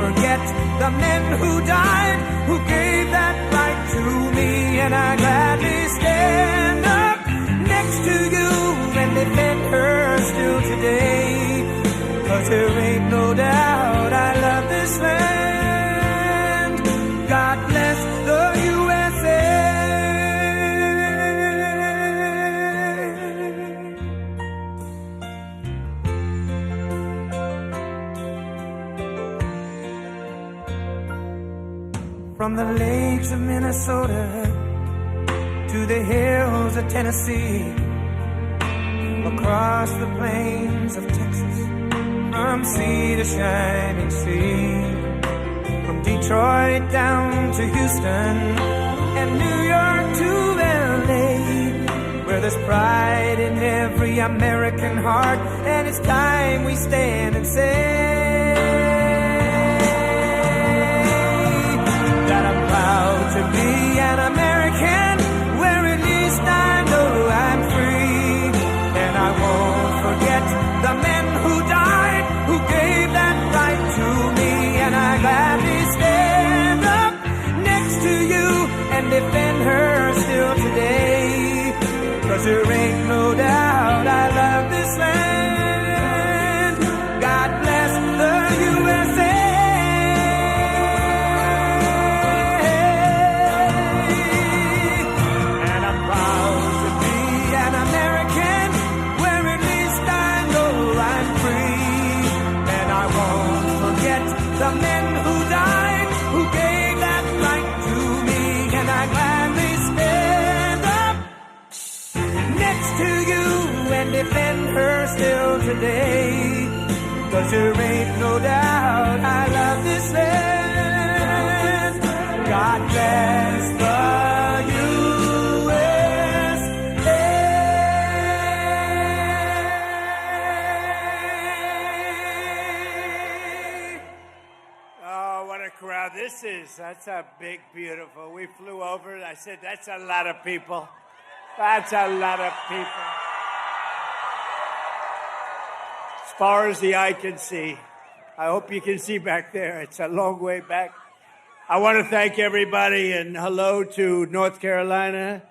forget the men who died, who gave that right to me. And I gladly stand up next to you and defend her still today. 'Cause there ain't no doubt I love this land. God bless the USA. From the lakes of Minnesota to the hills of Tennessee, across the plains of Texas, from sea to shining sea, from Detroit down to Houston and New York to LA, where there's pride in every American heart, and it's time we stand and say that I'm proud to be an American, where at least I know I'm free. And I won't forget the men who died, who gave that right to me. And I gladly stand up next to you and defend her still today. 'Cause there ain't no doubt I love this land. God bless the USA. And I'm proud to be an American, where at least I know I'm free. And I won't forget the men who died, who gave that right to me. And I gladly stand up next to you and defend her still today. 'Cause there ain't no doubt I love this land. God bless the USA. Oh, what a crowd this is. That's a big, beautiful. We flew over. I said, that's a lot of people. That's a lot of people. As far as the eye can see. I hope you can see back there. It's a long way back. I want to thank everybody, and hello to North Carolina.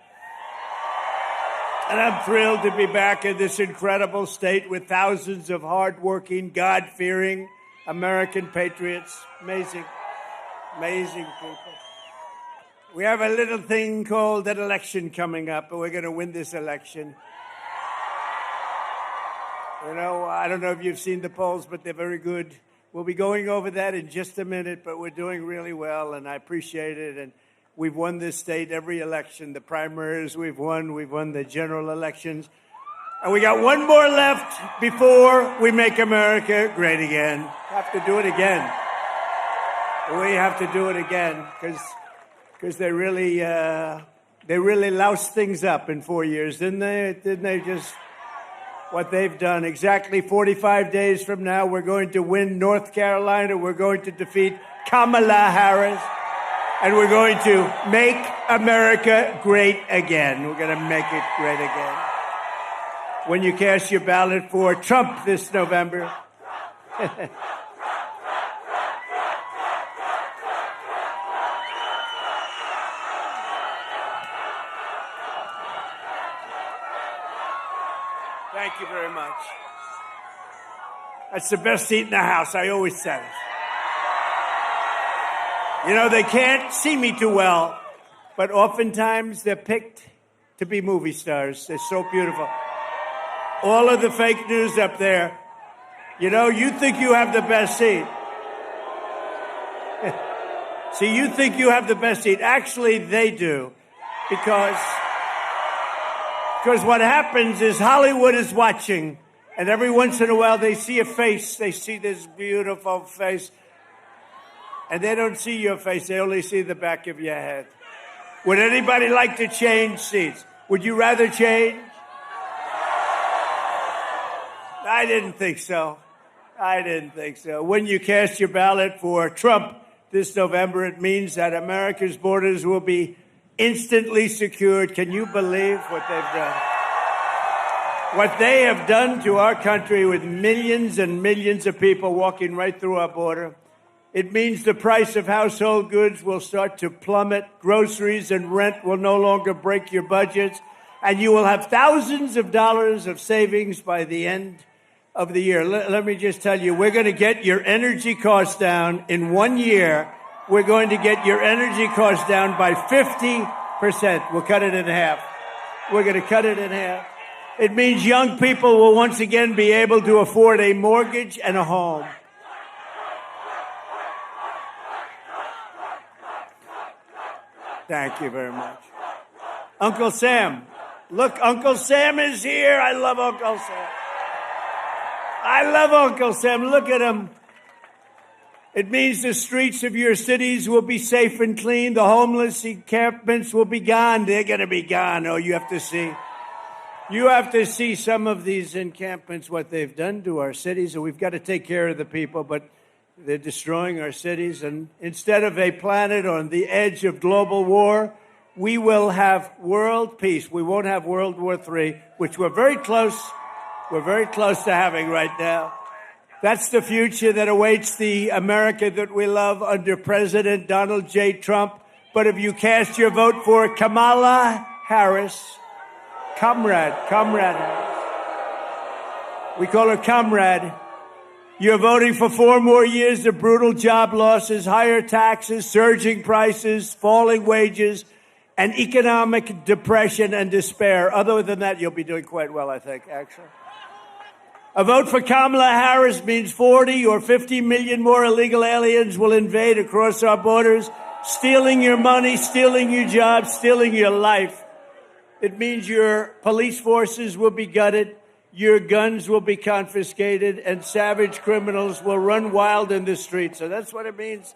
And I'm thrilled to be back in this incredible state with thousands of hardworking, God-fearing American patriots. Amazing, amazing people. We have a little thing called an election coming up, and we're going to win this election. You know, I don't know if you've seen the polls, but they're very good. We'll be going over that in just a minute, but we're doing really well, and I appreciate it. And we've won this state every election. The primaries we've won the general elections. And we got one more left before we make America great again. Have to do it again. We have to do it again, because they really loused things up in 4 years, didn't they? Didn't they just... What they've done. Exactly 45 days from now, we're going to win North Carolina. We're going to defeat Kamala Harris. And we're going to make America great again. We're going to make it great again. When you cast your ballot for Trump this November. Thank you very much. That's the best seat in the House. I always said it. You know, they can't see me too well, but oftentimes they're picked to be movie stars. They're so beautiful. All of the fake news up there. You know, you think you have the best seat. See, you think you have the best seat. Actually, they do. Because what happens is Hollywood is watching, and every once in a while they see a face. They see this beautiful face, and they don't see your face. They only see the back of your head. Would anybody like to change seats? Would you rather change? I didn't think so. I didn't think so. When you cast your ballot for Trump this November, it means that America's borders will be instantly secured. Can you believe what they've done? What they have done to our country with millions and millions of people walking right through our border. It means the price of household goods will start to plummet. Groceries and rent will no longer break your budgets. And you will have thousands of dollars of savings by the end of the year. Let me just tell you, we're going to get your energy costs down in 1 year. We're going to get your energy costs down by 50%. We'll cut it in half. We're going to cut it in half. It means young people will once again be able to afford a mortgage and a home. Thank you very much. Uncle Sam. Look, Uncle Sam is here. I love Uncle Sam. I love Uncle Sam. Look at him. It means the streets of your cities will be safe and clean. The homeless encampments will be gone. They're going to be gone. Oh, you have to see. You have to see some of these encampments, what they've done to our cities. And we've got to take care of the people, but they're destroying our cities. And instead of a planet on the edge of global war, we will have world peace. We won't have World War III, which we're very close to having right now. That's the future that awaits the America that we love under President Donald J. Trump. But if you cast your vote for Kamala Harris, Comrade Harris, we call her Comrade, you're voting for 4 more years of brutal job losses, higher taxes, surging prices, falling wages, and economic depression and despair. Other than that, you'll be doing quite well, I think, actually. A vote for Kamala Harris means 40 or 50 million more illegal aliens will invade across our borders, stealing your money, stealing your jobs, stealing your life. It means your police forces will be gutted, your guns will be confiscated, and savage criminals will run wild in the streets. So that's what it means.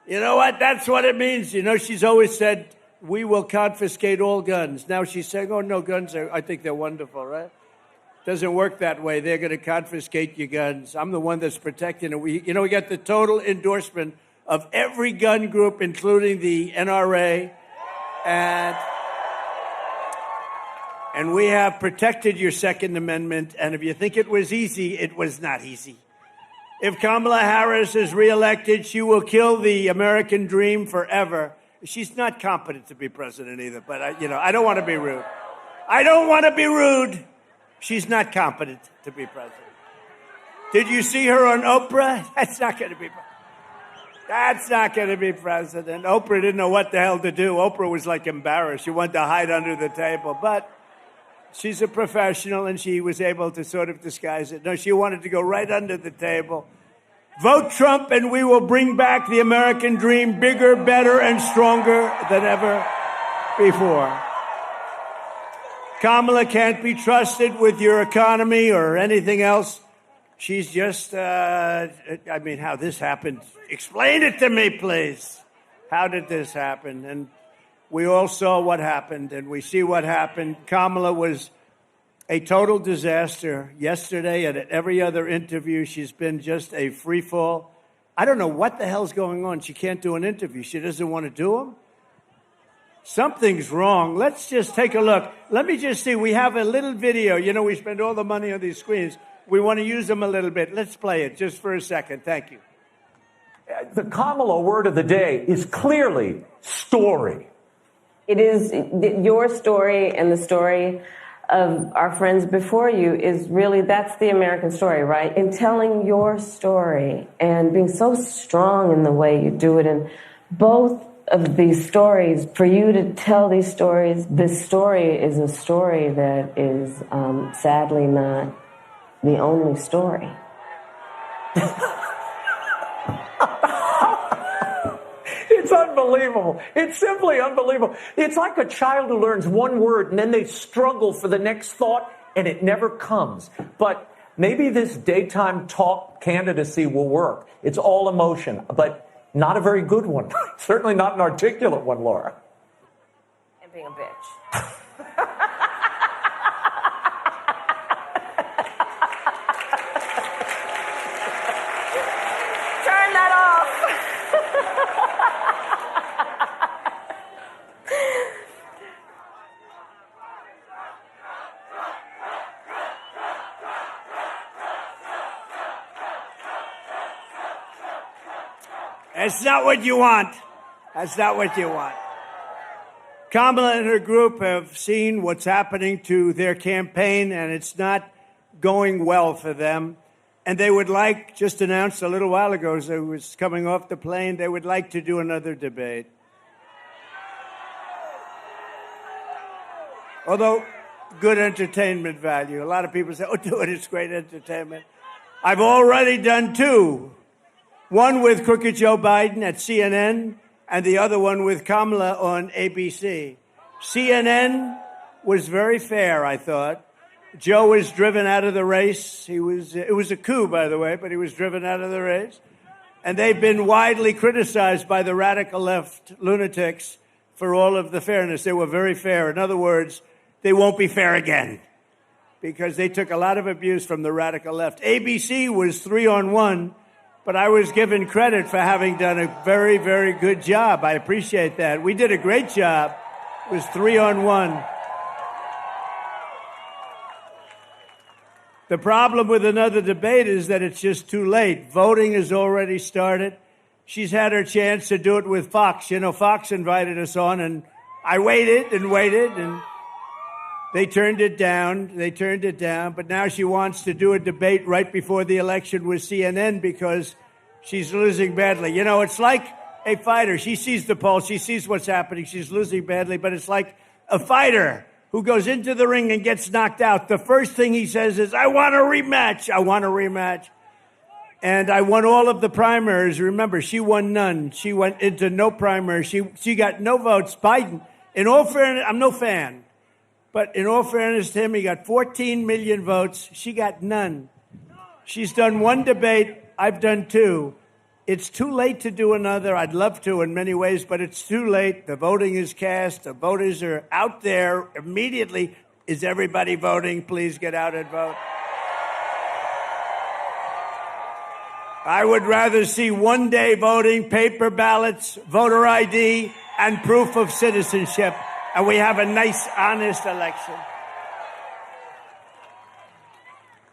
You know what? That's what it means. You know, she's always said, we will confiscate all guns. Now she's saying, oh, no, guns I think they're wonderful, right? Doesn't work that way. They're going to confiscate your guns. I'm the one that's protecting it. We got the total endorsement of every gun group, including the NRA, and we have protected your Second Amendment. And if you think it was easy, it was not easy. If Kamala Harris is reelected, she will kill the American dream forever. She's not competent to be president either, but I don't want to be rude. I don't want to be rude. She's not competent to be president. Did you see her on Oprah? That's not going to be president. Oprah didn't know what the hell to do. Oprah was like embarrassed. She wanted to hide under the table. But she's a professional, and she was able to sort of disguise it. No, she wanted to go right under the table. Vote Trump, and we will bring back the American dream bigger, better, and stronger than ever before. Kamala can't be trusted with your economy or anything else. She's just, how this happened. Explain it to me, please. How did this happen? And we all saw what happened, and we see what happened. Kamala was a total disaster yesterday, and at every other interview, she's been just a free fall. I don't know what the hell's going on. She can't do an interview. She doesn't want to do them. Something's wrong. Let's just take a look. Let me just see. We have a little video. You know, we spend all the money on these screens. We want to use them a little bit. Let's play it just for a second. Thank you. The Kamala word of the day is clearly story. It is your story and the story of our friends before you is really, that's the American story, right? In telling your story and being so strong in the way you do it. And both of these stories, for you to tell these stories, this story is a story that is sadly not the only story. It's unbelievable. It's simply unbelievable. It's like a child who learns one word and then they struggle for the next thought and it never comes. But maybe this daytime talk candidacy will work. It's all emotion, but not a very good one. Certainly not an articulate one, Laura. And being a bitch. Turn that off. That's not what you want. That's not what you want. Kamala and her group have seen what's happening to their campaign, and it's not going well for them. And they would like, just announced a little while ago as I was coming off the plane, they would like to do another debate. Although, good entertainment value. A lot of people say, oh, do it, it's great entertainment. I've already done two. One with Crooked Joe Biden at CNN, and the other one with Kamala on ABC. CNN was very fair, I thought. Joe was driven out of the race. It was a coup, by the way, but he was driven out of the race. And they've been widely criticized by the radical left lunatics for all of the fairness. They were very fair. In other words, they won't be fair again because they took a lot of abuse from the radical left. ABC was 3-on-1, but I was given credit for having done a very, very good job. I appreciate that. We did a great job. It was 3-on-1. The problem with another debate is that it's just too late. Voting has already started. She's had her chance to do it with Fox. You know, Fox invited us on, and I waited, and they turned it down. But now she wants to do a debate right before the election with CNN because she's losing badly. You know, it's like a fighter. She sees the polls. She sees what's happening. She's losing badly, but it's like a fighter who goes into the ring and gets knocked out. The first thing he says is, I want a rematch. I want a rematch. And I won all of the primaries. Remember, she won none. She went into no primary. She got no votes. Biden, in all fairness, I'm no fan. But in all fairness to him, he got 14 million votes. She got none. She's done one debate. I've done two. It's too late to do another. I'd love to in many ways, but it's too late. The voting is cast. The voters are out there immediately. Is everybody voting? Please get out and vote. I would rather see one-day voting, paper ballots, voter ID, and proof of citizenship, and we have a nice, honest election.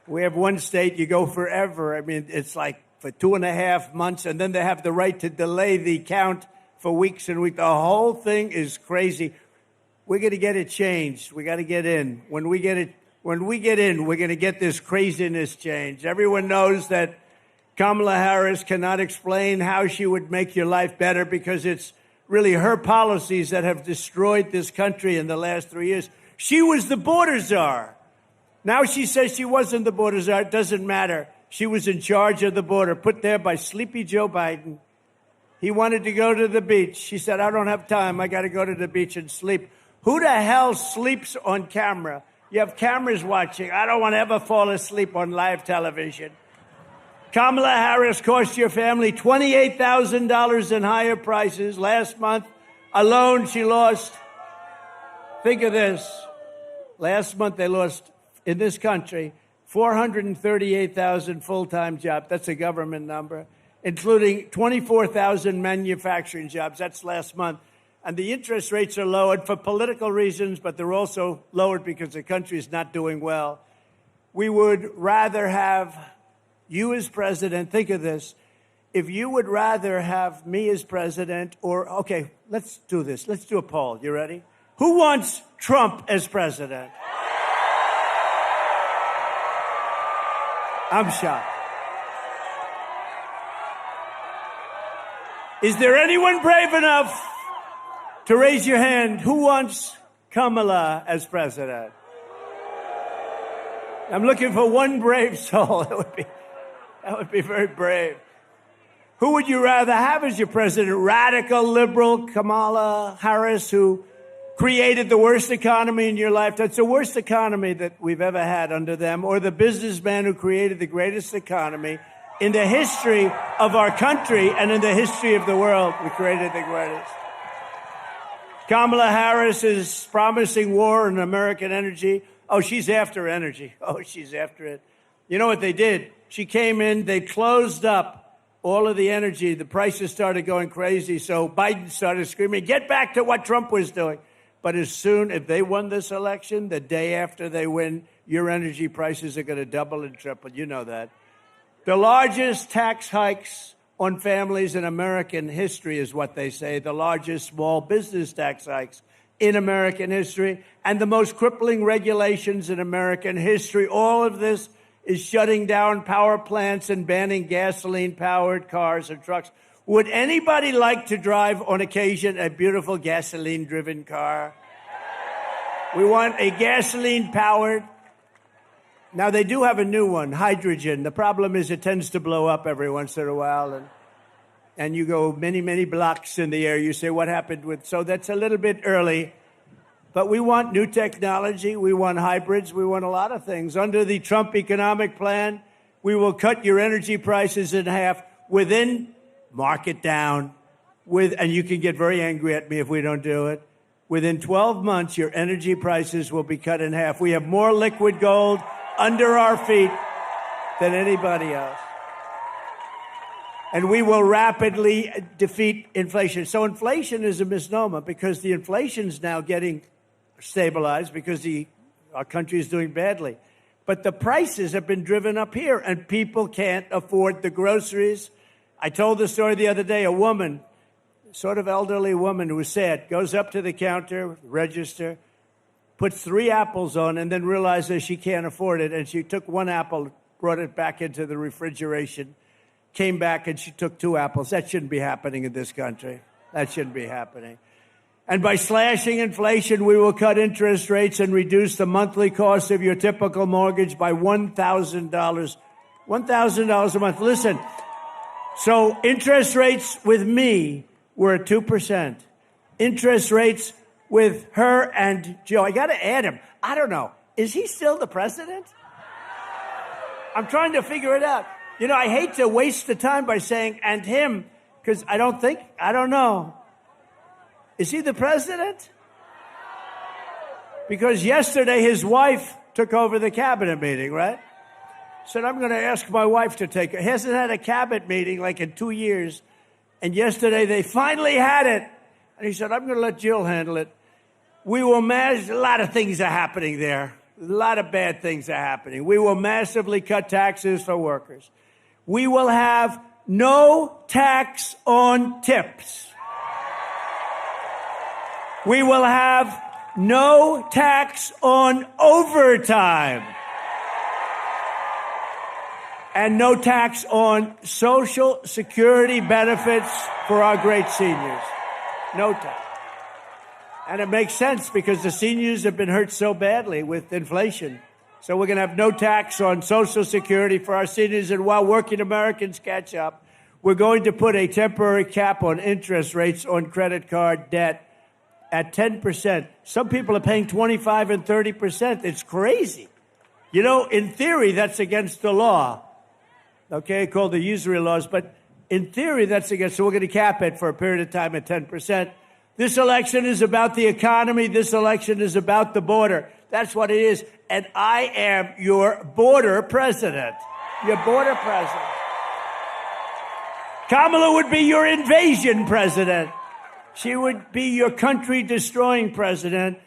We have one state, you go forever. I mean, it's like for 2.5 months, and then they have the right to delay the count for weeks and weeks. The whole thing is crazy. We're going to get it changed. We got to get in. When we get in, we're going to get this craziness changed. Everyone knows that Kamala Harris cannot explain how she would make your life better because it's really her policies that have destroyed this country in the last 3 years. She was the border czar. Now she says she wasn't the border czar. It doesn't matter. She was in charge of the border, put there by sleepy Joe Biden. He wanted to go to the beach. She said, I don't have time. I got to go to the beach and sleep. Who the hell sleeps on camera? You have cameras watching. I don't want to ever fall asleep on live television. Kamala Harris cost your family $28,000 in higher prices. Last month alone, she lost, think of this, last month they lost in this country 438,000 full-time jobs. That's a government number, including 24,000 manufacturing jobs. That's last month. And the interest rates are lowered for political reasons, but they're also lowered because the country is not doing well. We would rather have you as president. Think of this. If you would rather have me as president or, okay, let's do this. Let's do a poll. You ready? Who wants Trump as president? I'm shocked. Is there anyone brave enough to raise your hand? Who wants Kamala as president? I'm looking for one brave soul. That would be very brave. Who would you rather have as your president? Radical liberal Kamala Harris, who created the worst economy in your life. That's the worst economy that we've ever had under them. Or the businessman who created the greatest economy in the history of our country and in the history of the world. We created the greatest. Kamala Harris is promising war on American energy. Oh, she's after energy. Oh, she's after it. You know what they did? She came in, they closed up all of the energy. The prices started going crazy. So Biden started screaming, get back to what Trump was doing. But as soon as they won this election, the day after they win, your energy prices are going to double and triple. You know that. The largest tax hikes on families in American history, is what they say, the largest small business tax hikes in American history, and the most crippling regulations in American history. All of this is shutting down power plants and banning gasoline-powered cars and trucks. Would anybody like to drive, on occasion, a beautiful gasoline-driven car? We want a gasoline-powered. Now, they do have a new one, hydrogen. The problem is it tends to blow up every once in a while, and you go many, many blocks in the air. You say, what happened with... So that's a little bit early. But we want new technology. We want hybrids. We want a lot of things. Under the Trump economic plan, we will cut your energy prices in half within... Mark it down. And you can get very angry at me if we don't do it. Within 12 months, your energy prices will be cut in half. We have more liquid gold under our feet than anybody else. And we will rapidly defeat inflation. So inflation is a misnomer because the inflation's now getting stabilized because our country is doing badly. But the prices have been driven up here, and people can't afford the groceries. I told the story the other day. A woman, sort of elderly woman who was sad, goes up to the counter, register, puts 3 apples on, and then realizes she can't afford it. And she took 1 apple, brought it back into the refrigeration, came back, and she took 2 apples. That shouldn't be happening in this country. That shouldn't be happening. And by slashing inflation, we will cut interest rates and reduce the monthly cost of your typical mortgage by $1,000. $1,000 a month. Listen. So interest rates with me were at 2%. Interest rates with her and Joe. I got to add him. I don't know. Is he still the president? I'm trying to figure it out. You know, I hate to waste the time by saying and him because I don't know. Is he the president? Because yesterday his wife took over the cabinet meeting, right? Said, I'm going to ask my wife to take it. He hasn't had a cabinet meeting like in 2 years. And yesterday they finally had it. And he said, I'm going to let Jill handle it. We will a lot of things are happening there. A lot of bad things are happening. We will massively cut taxes for workers. We will have no tax on tips. We will have no tax on overtime. And no tax on Social Security benefits for our great seniors. No tax. And it makes sense because the seniors have been hurt so badly with inflation. So we're going to have no tax on Social Security for our seniors. And while working Americans catch up, we're going to put a temporary cap on interest rates on credit card debt at 10%. Some people are paying 25 and 30%. It's crazy. You know, in theory, that's against the law. Okay, called the usury laws, but in theory, that's against. So we're going to cap it for a period of time at 10%. This election is about the economy. This election is about the border. That's what it is. And I am your border president. Your border president. Kamala would be your invasion president. She would be your country-destroying president.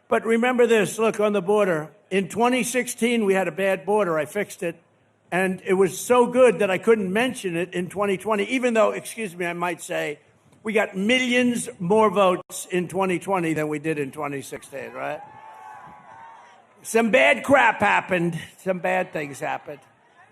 But remember this. Look, on the border. In 2016, we had a bad border. I fixed it. And it was so good that I couldn't mention it in 2020, even though, excuse me, I might say, we got millions more votes in 2020 than we did in 2016, right? Some bad crap happened. Some bad things happened.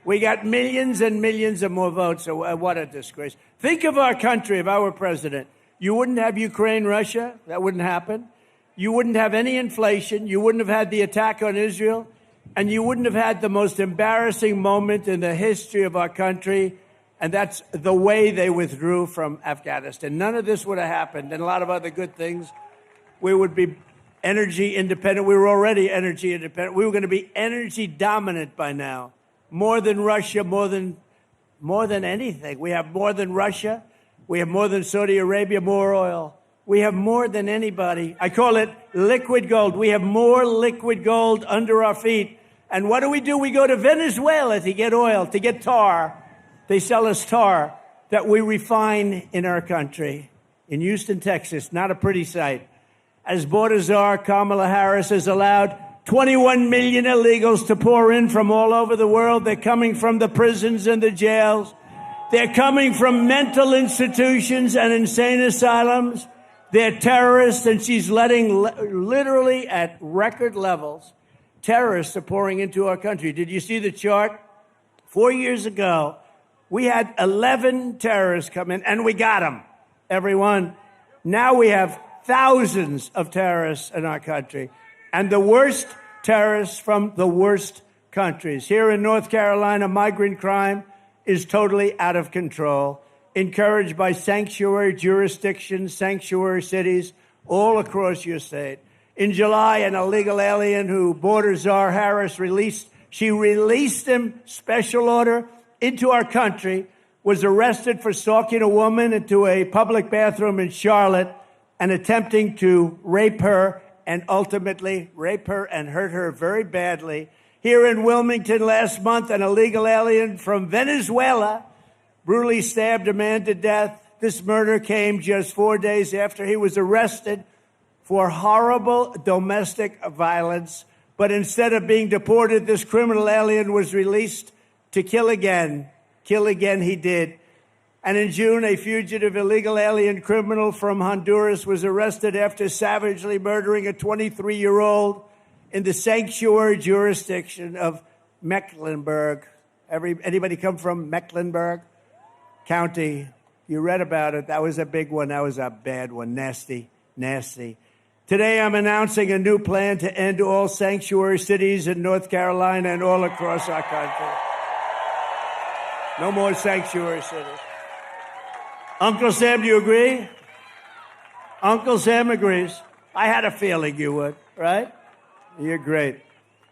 We got millions and millions of more votes. So what a disgrace. Think of our country if I were president. You wouldn't have Ukraine, Russia. That wouldn't happen. You wouldn't have any inflation. You wouldn't have had the attack on Israel. And you wouldn't have had the most embarrassing moment in the history of our country, and that's the way they withdrew from Afghanistan. None of this would have happened, and a lot of other good things. We would be energy independent. We were already energy independent. We were going to be energy dominant by now, more than Russia, more than anything. We have more than Russia. We have more than Saudi Arabia, more oil. We have more than anybody. I call it liquid gold. We have more liquid gold under our feet. And what do? We go to Venezuela to get oil, to get tar. They sell us tar that we refine in our country. In Houston, Texas, not a pretty sight. As border czar, Kamala Harris has allowed 21 million illegals to pour in from all over the world. They're coming from the prisons and the jails. They're coming from mental institutions and insane asylums. They're terrorists, and she's letting, literally at record levels, terrorists are pouring into our country. Did you see the chart? 4 years ago, we had 11 terrorists come in, and we got them, everyone. Now we have thousands of terrorists in our country, and the worst terrorists from the worst countries. Here in North Carolina, migrant crime is totally out of control, encouraged by sanctuary jurisdictions, sanctuary cities all across your state. In July, an illegal alien who Border Czar Harris released him, special order, into our country, was arrested for stalking a woman into a public bathroom in Charlotte and attempting to rape her and ultimately rape her and hurt her very badly. Here in Wilmington last month, an illegal alien from Venezuela brutally stabbed a man to death. This murder came just 4 days after he was arrested for horrible domestic violence. But instead of being deported, this criminal alien was released to kill again. Kill again he did. And in June, a fugitive illegal alien criminal from Honduras was arrested after savagely murdering a 23-year-old in the sanctuary jurisdiction of Mecklenburg. Anybody come from Mecklenburg County? You read about it. That was a big one. That was a bad one. Nasty, nasty. Today, I'm announcing a new plan to end all sanctuary cities in North Carolina and all across our country. No more sanctuary cities. Uncle Sam, do you agree? Uncle Sam agrees. I had a feeling you would, right? You're great.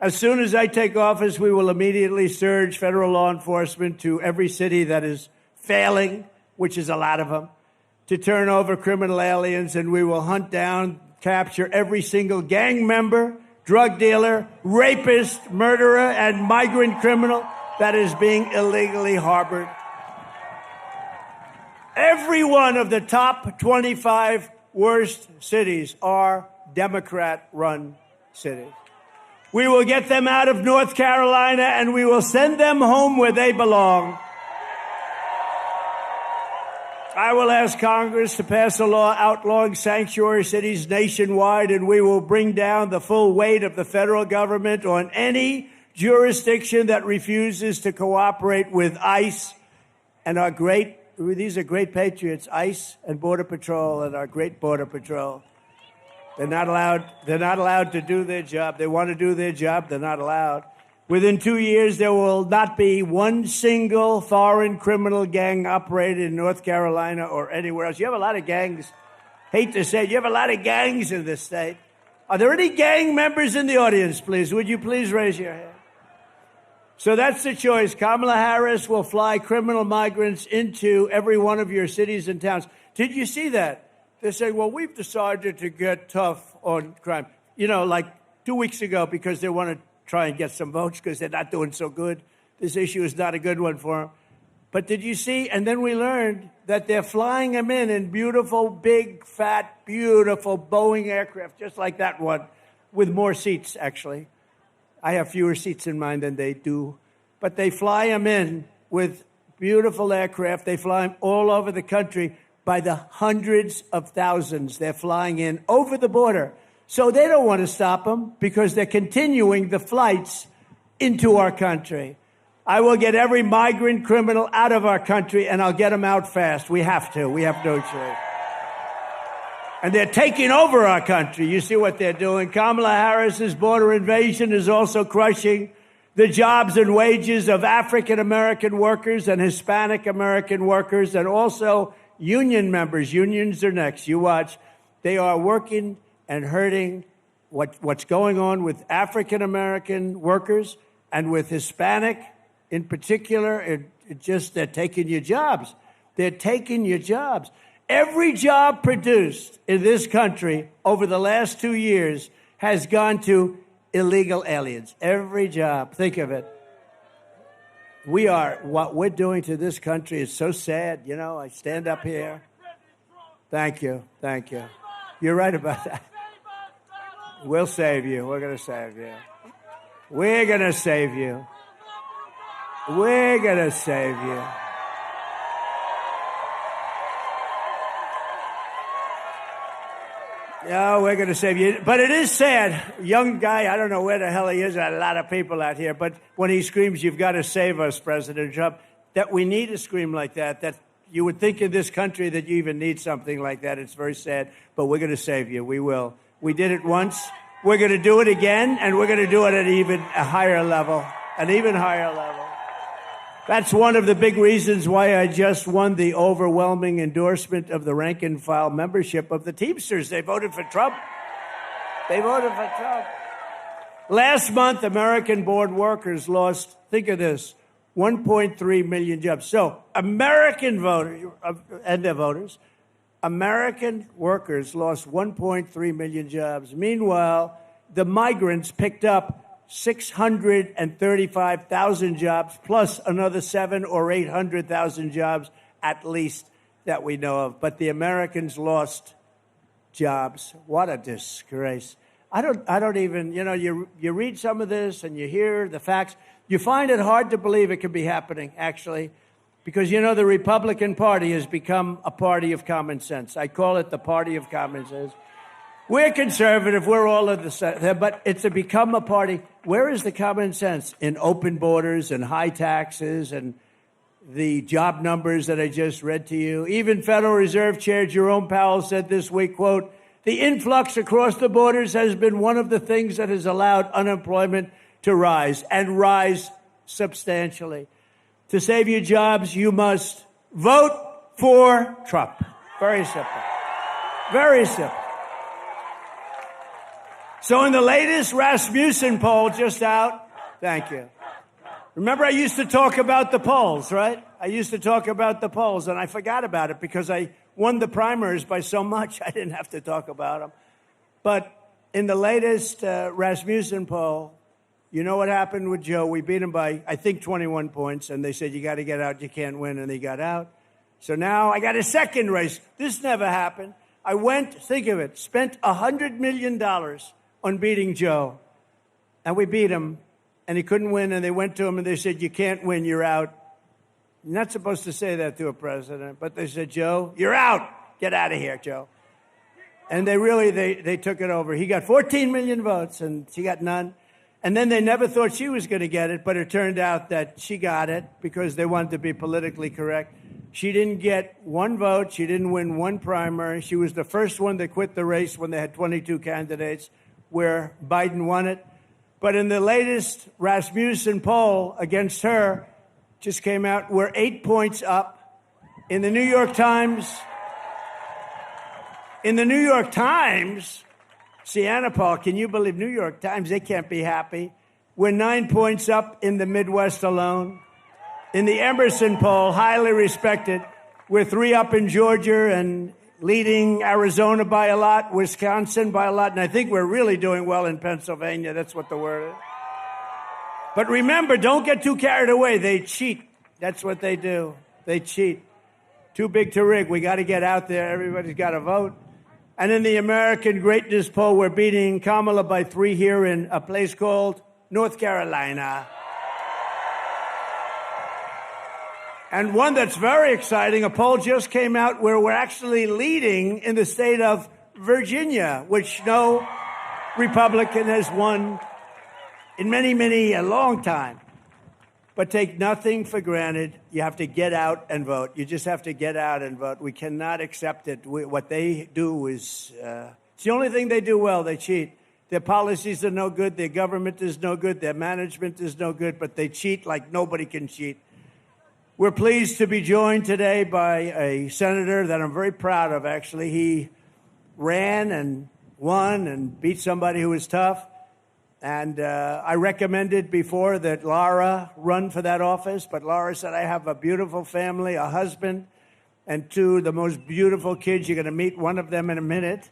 As soon as I take office, we will immediately surge federal law enforcement to every city that is failing, which is a lot of them, to turn over criminal aliens, and we will hunt down, capture every single gang member, drug dealer, rapist, murderer, and migrant criminal that is being illegally harbored. Every one of the top 25 worst cities are Democrat-run cities. We will get them out of North Carolina, and we will send them home where they belong. I will ask Congress to pass a law outlawing sanctuary cities nationwide, and we will bring down the full weight of the federal government on any jurisdiction that refuses to cooperate with ICE and these are great patriots, ICE and Border Patrol, and our great Border Patrol. They're not allowed to do their job. They want to do their job. They're not allowed. Within 2 years, there will not be one single foreign criminal gang operated in North Carolina or anywhere else. You have a lot of gangs. Hate to say it, you have a lot of gangs in this state. Are there any gang members in the audience, please? Would you please raise your hand? So that's the choice. Kamala Harris will fly criminal migrants into every one of your cities and towns. Did you see that? They're saying, well, we've decided to get tough on crime. You know, like 2 weeks ago, because they want to try and get some votes because they're not doing so good. This issue is not a good one for them. But did you see? And then we learned that they're flying them in beautiful, big, fat, beautiful Boeing aircraft, just like that one, with more seats, actually. I have fewer seats in mine than they do. But they fly them in with beautiful aircraft. They fly them all over the country by the hundreds of thousands. They're flying in over the border. So they don't want to stop them because they're continuing the flights into our country. I will get every migrant criminal out of our country, and I'll get them out fast. We have to. We have no choice. And they're taking over our country. You see what they're doing. Kamala Harris's border invasion is also crushing the jobs and wages of African-American workers and Hispanic-American workers, and also union members. Unions are next. You watch. They are working and hurting what's going on with African-American workers and with Hispanic in particular. They're taking your jobs. They're taking your jobs. Every job produced in this country over the last 2 years has gone to illegal aliens. Every job. Think of it. What we're doing to this country is so sad. You know, I stand up here. Thank you. Thank you. You're right about that. We'll save you. We're going to save you. We're going to save you. We're going to save you. Yeah, we're going to save you. But it is sad. Young guy, I don't know where the hell he is. There are a lot of people out here. But when he screams, "You've got to save us, President Trump," that we need a scream like that, that you would think in this country that you even need something like that. It's very sad. But we're going to save you. We will. We did it once. We're going to do it again. And we're going to do it at even a higher level. An even higher level. That's one of the big reasons why I just won the overwhelming endorsement of the rank and file membership of the Teamsters. They voted for Trump. They voted for Trump. Last month, American born workers lost, think of this, 1.3 million jobs. So American voters and their voters, American workers lost 1.3 million jobs. Meanwhile, the migrants picked up 635,000 jobs, plus another 700,000 or 800,000 jobs, at least, that we know of. But the Americans lost jobs. What a disgrace. I don't even, you read some of this and you hear the facts. You find it hard to believe it could be happening, actually, because, the Republican Party has become a party of common sense. I call it the party of common sense. We're conservative. We're all of the same, but it's become a party. Where is the common sense in open borders and high taxes and the job numbers that I just read to you? Even Federal Reserve Chair Jerome Powell said this week, quote, "The influx across the borders has been one of the things that has allowed unemployment to rise, and rise substantially. To save your jobs, you must vote for Trump." Very simple. Very simple. So in the latest Rasmussen poll just out, thank you. Remember, I used to talk about the polls, right? I used to talk about the polls, and I forgot about it because I won the primaries by so much I didn't have to talk about them. But in the latest Rasmussen poll, you know what happened with Joe? We beat him by, I think, 21 points, and they said, "You got to get out, you can't win," and he got out. So now I got a second race. This never happened. I went, think of it, spent $100 million on beating Joe. And we beat him, and he couldn't win, and they went to him, and they said, "You can't win, you're out." You're not supposed to say that to a president, but they said, "Joe, you're out. Get out of here, Joe." And they took it over. He got 14 million votes, and she got none. And then they never thought she was going to get it, but it turned out that she got it because they wanted to be politically correct. She didn't get one vote. She didn't win one primary. She was the first one to quit the race when they had 22 candidates, where Biden won it. But in the latest Rasmussen poll against her, just came out, we're 8 points up. In the New York Times, Sienna Paul, can you believe New York Times? They can't be happy. We're 9 points up in the Midwest alone. In the Emerson poll, highly respected, we're 3 up in Georgia and leading Arizona by a lot, Wisconsin by a lot, and I think we're really doing well in Pennsylvania. That's what the word is. But remember, don't get too carried away. They cheat. That's what they do. They cheat. Too big to rig. We got to get out there. Everybody's got to vote. And in the American Greatness poll, we're beating Kamala by 3 here in a place called North Carolina. And one that's very exciting, a poll just came out where we're actually leading in the state of Virginia, which no Republican has won in a long time. But take nothing for granted. You have to get out and vote. You just have to get out and vote. We cannot accept it. What they do is, it's the only thing they do well. They cheat. Their policies are no good. Their government is no good. Their management is no good. But they cheat like nobody can cheat. We're pleased to be joined today by a senator that I'm very proud of, actually. He ran and won and beat somebody who was tough. And I recommended before that Laura run for that office, but Laura said, "I have a beautiful family, a husband, and 2 of the most beautiful kids. You're going to meet one of them in a minute.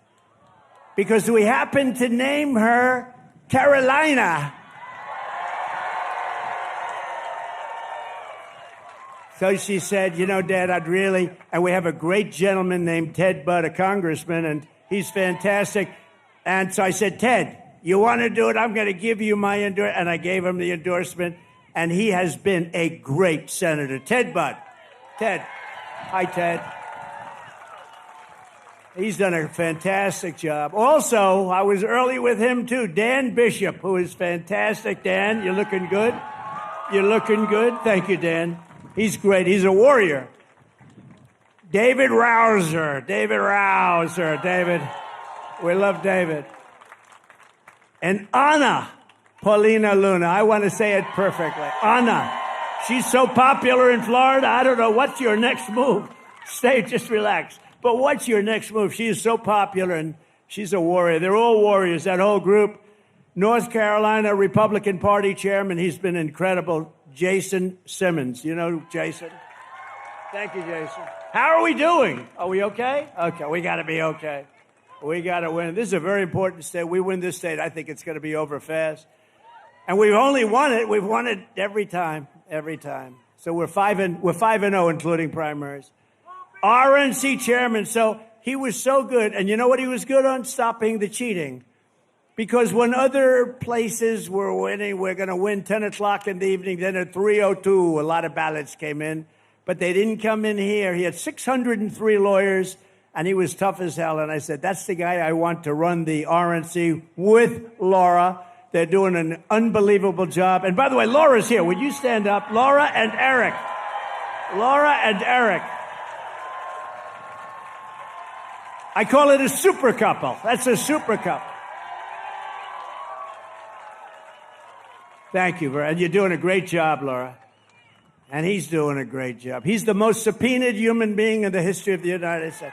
Because we happen to name her Carolina." So she said, "Dad, I'd really," and we have a great gentleman named Ted Budd, a congressman, and he's fantastic. And so I said, "Ted, you want to do it? I'm going to give you my endorsement." And I gave him the endorsement, and he has been a great senator. Ted Budd. Ted. Hi, Ted. He's done a fantastic job. Also, I was early with him, too. Dan Bishop, who is fantastic. Dan, you're looking good. You're looking good. Thank you, Dan. He's great. He's a warrior. David Rouser. David. We love David. And Anna Paulina Luna. I want to say it perfectly. Anna. She's so popular in Florida. I don't know. What's your next move? Stay, just relax. But what's your next move? She is so popular, and she's a warrior. They're all warriors, that whole group. North Carolina Republican Party chairman, he's been incredible. Jason Simmons. You know Jason? Thank you, Jason. How are we doing? Are we okay? Okay, we got to be okay. We got to win. This is a very important state. We win this state, I think it's going to be over fast. And we've only won it. We've won it every time. So we're 5-0, including primaries. RNC chairman, so he was so good. And you know what he was good on? Stopping the cheating. Because when other places were winning, we're going to win 10 o'clock in the evening, then at 3:02, a lot of ballots came in. But they didn't come in here. He had 603 lawyers, and he was tough as hell. And I said, that's the guy I want to run the RNC with Laura. They're doing an unbelievable job. And by the way, Laura's here. Would you stand up? Laura and Eric. I call it a super couple. That's a super couple. Thank you, and you're doing a great job, Laura. And he's doing a great job. He's the most subpoenaed human being in the history of the United States.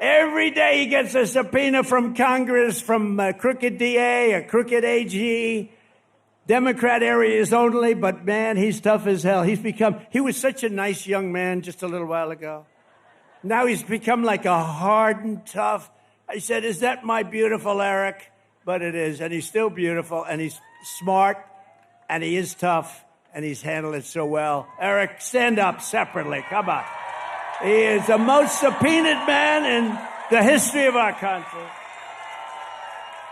Every day he gets a subpoena from Congress, from a crooked DA, a crooked AG, Democrat areas only, but man, he's tough as hell. He was such a nice young man just a little while ago. Now he's become like a hardened, tough. I said, is that my beautiful Eric? But it is, and he's still beautiful, and he's smart, and he is tough, and he's handled it so well. Eric, stand up separately. Come on. He is the most subpoenaed man in the history of our country.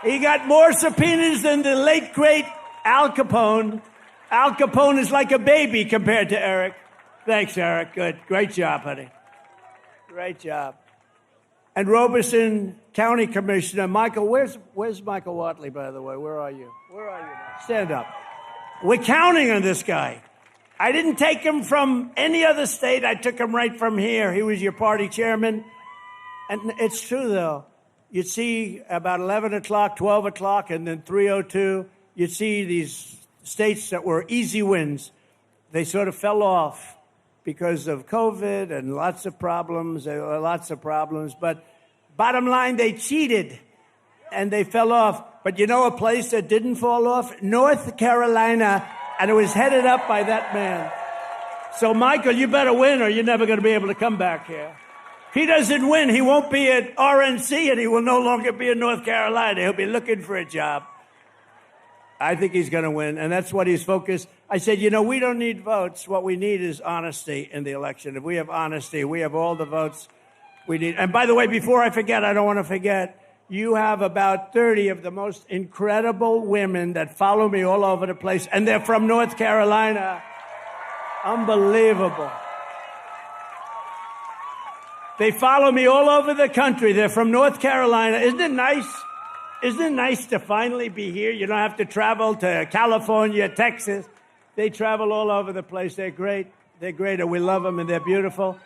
He got more subpoenas than the late, great Al Capone. Al Capone is like a baby compared to Eric. Thanks, Eric. Good. Great job, honey. Great job. And Robeson County Commissioner Michael, where's Michael Watley, by the way? Where are you? Stand up. We're counting on this guy. I didn't take him from any other state. I took him right from here. He was your party chairman. And it's true, though. You'd see about 11 o'clock, 12 o'clock, and then 3:02, you'd see these states that were easy wins. They sort of fell off because of COVID and lots of problems. But bottom line, they cheated, and they fell off. But you know a place that didn't fall off? North Carolina, and it was headed up by that man. So, Michael, you better win or you're never going to be able to come back here. If he doesn't win, he won't be at RNC, and he will no longer be in North Carolina. He'll be looking for a job. I think he's going to win, and that's what he's focused. I said, we don't need votes. What we need is honesty in the election. If we have honesty, we have all the votes we need. And by the way, before I forget, I don't want to forget, you have about 30 of the most incredible women that follow me all over the place, and they're from North Carolina. Unbelievable. They follow me all over the country. They're from North Carolina. Isn't it nice? Isn't it nice to finally be here? You don't have to travel to California, Texas. They travel all over the place. They're great. And we love them, and they're beautiful.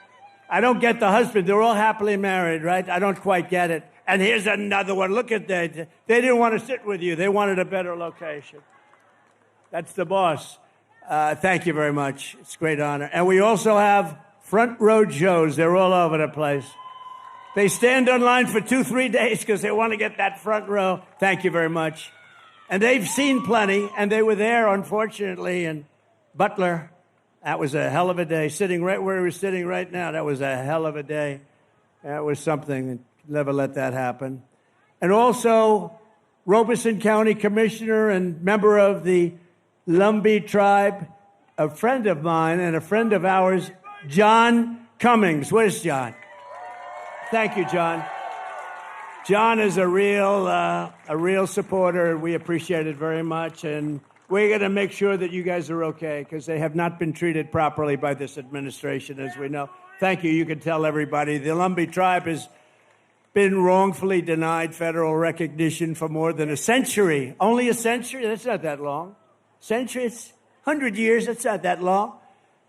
I don't get the husband. They're all happily married, right? I don't quite get it. And here's another one. Look at that. They didn't want to sit with you. They wanted a better location. That's the boss. Thank you very much. It's a great honor. And we also have front row Joes. They're all over the place. They stand on line for 2-3 days because they want to get that front row. Thank you very much. And they've seen plenty, and they were there, unfortunately, in Butler. That was a hell of a day. Sitting right where we're sitting right now, that was a hell of a day. That was something. Never let that happen. And also, Robeson County Commissioner and member of the Lumbee tribe, a friend of mine and a friend of ours, John Cummings. Where's John? Thank you, John. John is a real supporter. We appreciate it very much, and we're going to make sure that you guys are okay because they have not been treated properly by this administration, as we know. Thank you. You can tell everybody. The Lumbee tribe is been wrongfully denied federal recognition for more than a century. Only a century? That's not that long. Centuries? 100 years? That's not that long.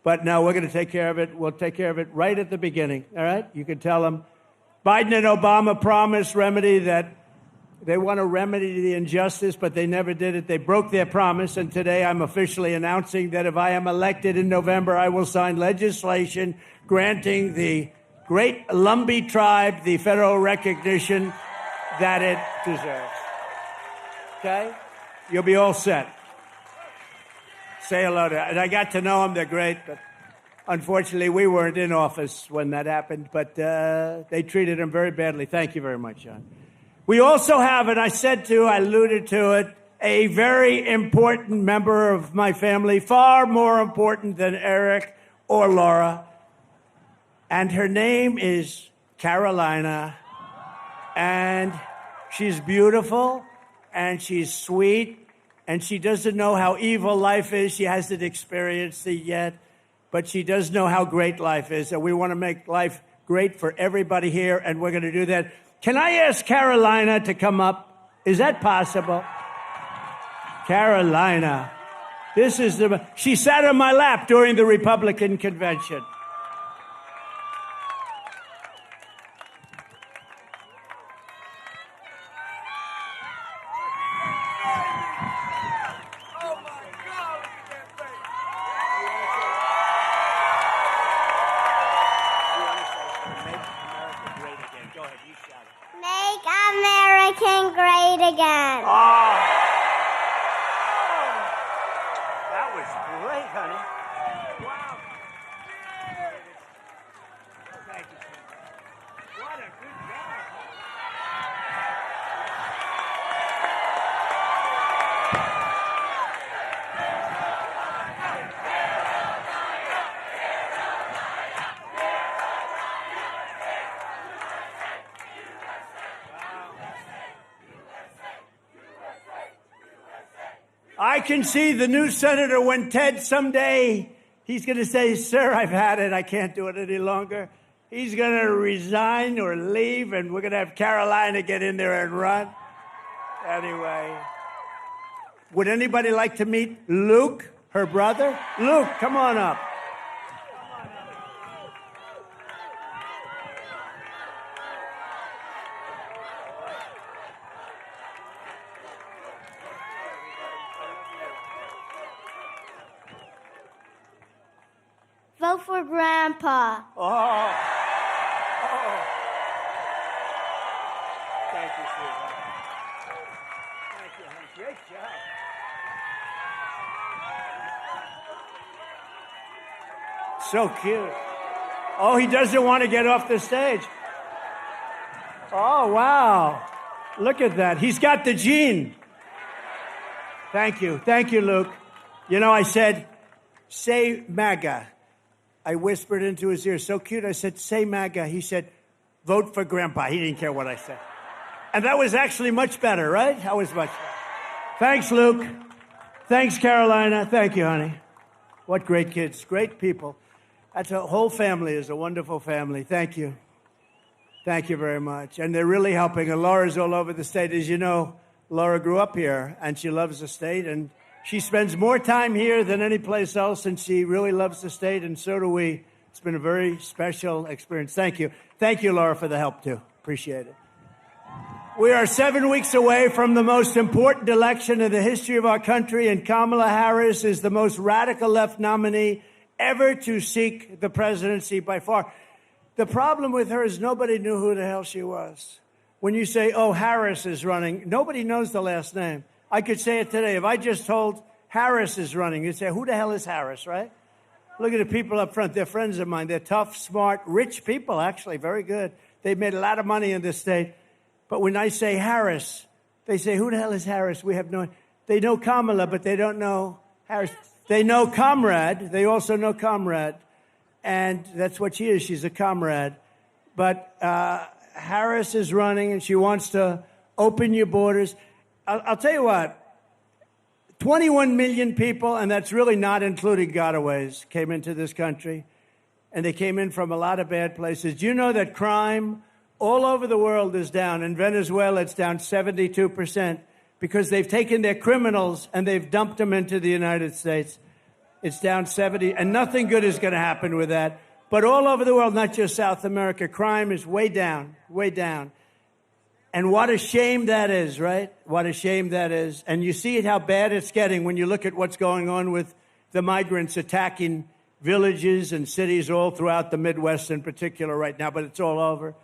But no, we're going to take care of it. We'll take care of it right at the beginning, all right? You can tell them Biden and Obama promised that they want to remedy the injustice, but they never did it. They broke their promise, and today I'm officially announcing that if I am elected in November, I will sign legislation granting the Great Lumbee tribe the federal recognition that it deserves. Okay? You'll be all set. Say hello to, and I got to know them. They're great, but unfortunately, we weren't in office when that happened, but they treated them very badly. Thank you very much, John. We also have, and I alluded to it, a very important member of my family, far more important than Eric or Laura. And her name is Carolina. And she's beautiful, and she's sweet, and she doesn't know how evil life is. She hasn't experienced it yet, but she does know how great life is. And we want to make life great for everybody here, and we're going to do that. Can I ask Carolina to come up? Is that possible? Carolina. She sat on my lap during the Republican convention. American great again. Oh, that was great, honey. Wow. Thank you. What a good job. I can see the new senator when Ted someday, he's going to say, sir, I've had it. I can't do it any longer. He's going to resign or leave, and we're going to have Carolina get in there and run. Anyway, would anybody like to meet Luke, her brother? Luke, come on up. Vote for Grandpa. Oh. Thank you, sweetheart. Thank you, honey. Great job. So cute. Oh, he doesn't want to get off the stage. Oh, wow. Look at that. He's got the gene. Thank you. Thank you, Luke. You know, I said, say MAGA. I whispered into his ear, so cute. I said, say MAGA. He said, vote for Grandpa. He didn't care what I said. And that was actually much better, right? That was much better. Thanks, Luke. Thanks, Carolina. Thank you, honey. What great kids, great people. That's a whole family is a wonderful family. Thank you. Thank you very much. And they're really helping. And Laura's all over the state. As you know, Laura grew up here, and she loves the state. And she spends more time here than any place else, and she really loves the state, and so do we. It's been a very special experience. Thank you. Thank you, Laura, for the help, too. Appreciate it. We are 7 weeks away from the most important election in the history of our country, and Kamala Harris is the most radical left nominee ever to seek the presidency by far. The problem with her is nobody knew who the hell she was. When you say, oh, Harris is running, nobody knows the last name. I could say it today. If I just told Harris is running, you'd say, who the hell is Harris, right? Look at the people up front. They're friends of mine. They're tough, smart, rich people, actually, very good. They've made a lot of money in this state. But when I say Harris, they say, who the hell is Harris? We have no, they know Kamala, but they don't know Harris. They know Comrade. They also know Comrade. And that's what she is. She's a comrade. But Harris is running, and she wants to open your borders. I'll tell you what, 21 million people, and that's really not including gotaways, came into this country, and they came in from a lot of bad places. Do you know that crime all over the world is down. In Venezuela, it's down 72% because they've taken their criminals and they've dumped them into the United States. It's down 70, and nothing good is going to happen with that. But all over the world, not just South America, crime is way down, way down. And what a shame that is, right? What a shame that is. And you see how bad it's getting when you look at what's going on with the migrants attacking villages and cities all throughout the Midwest in particular right now, but it's all over.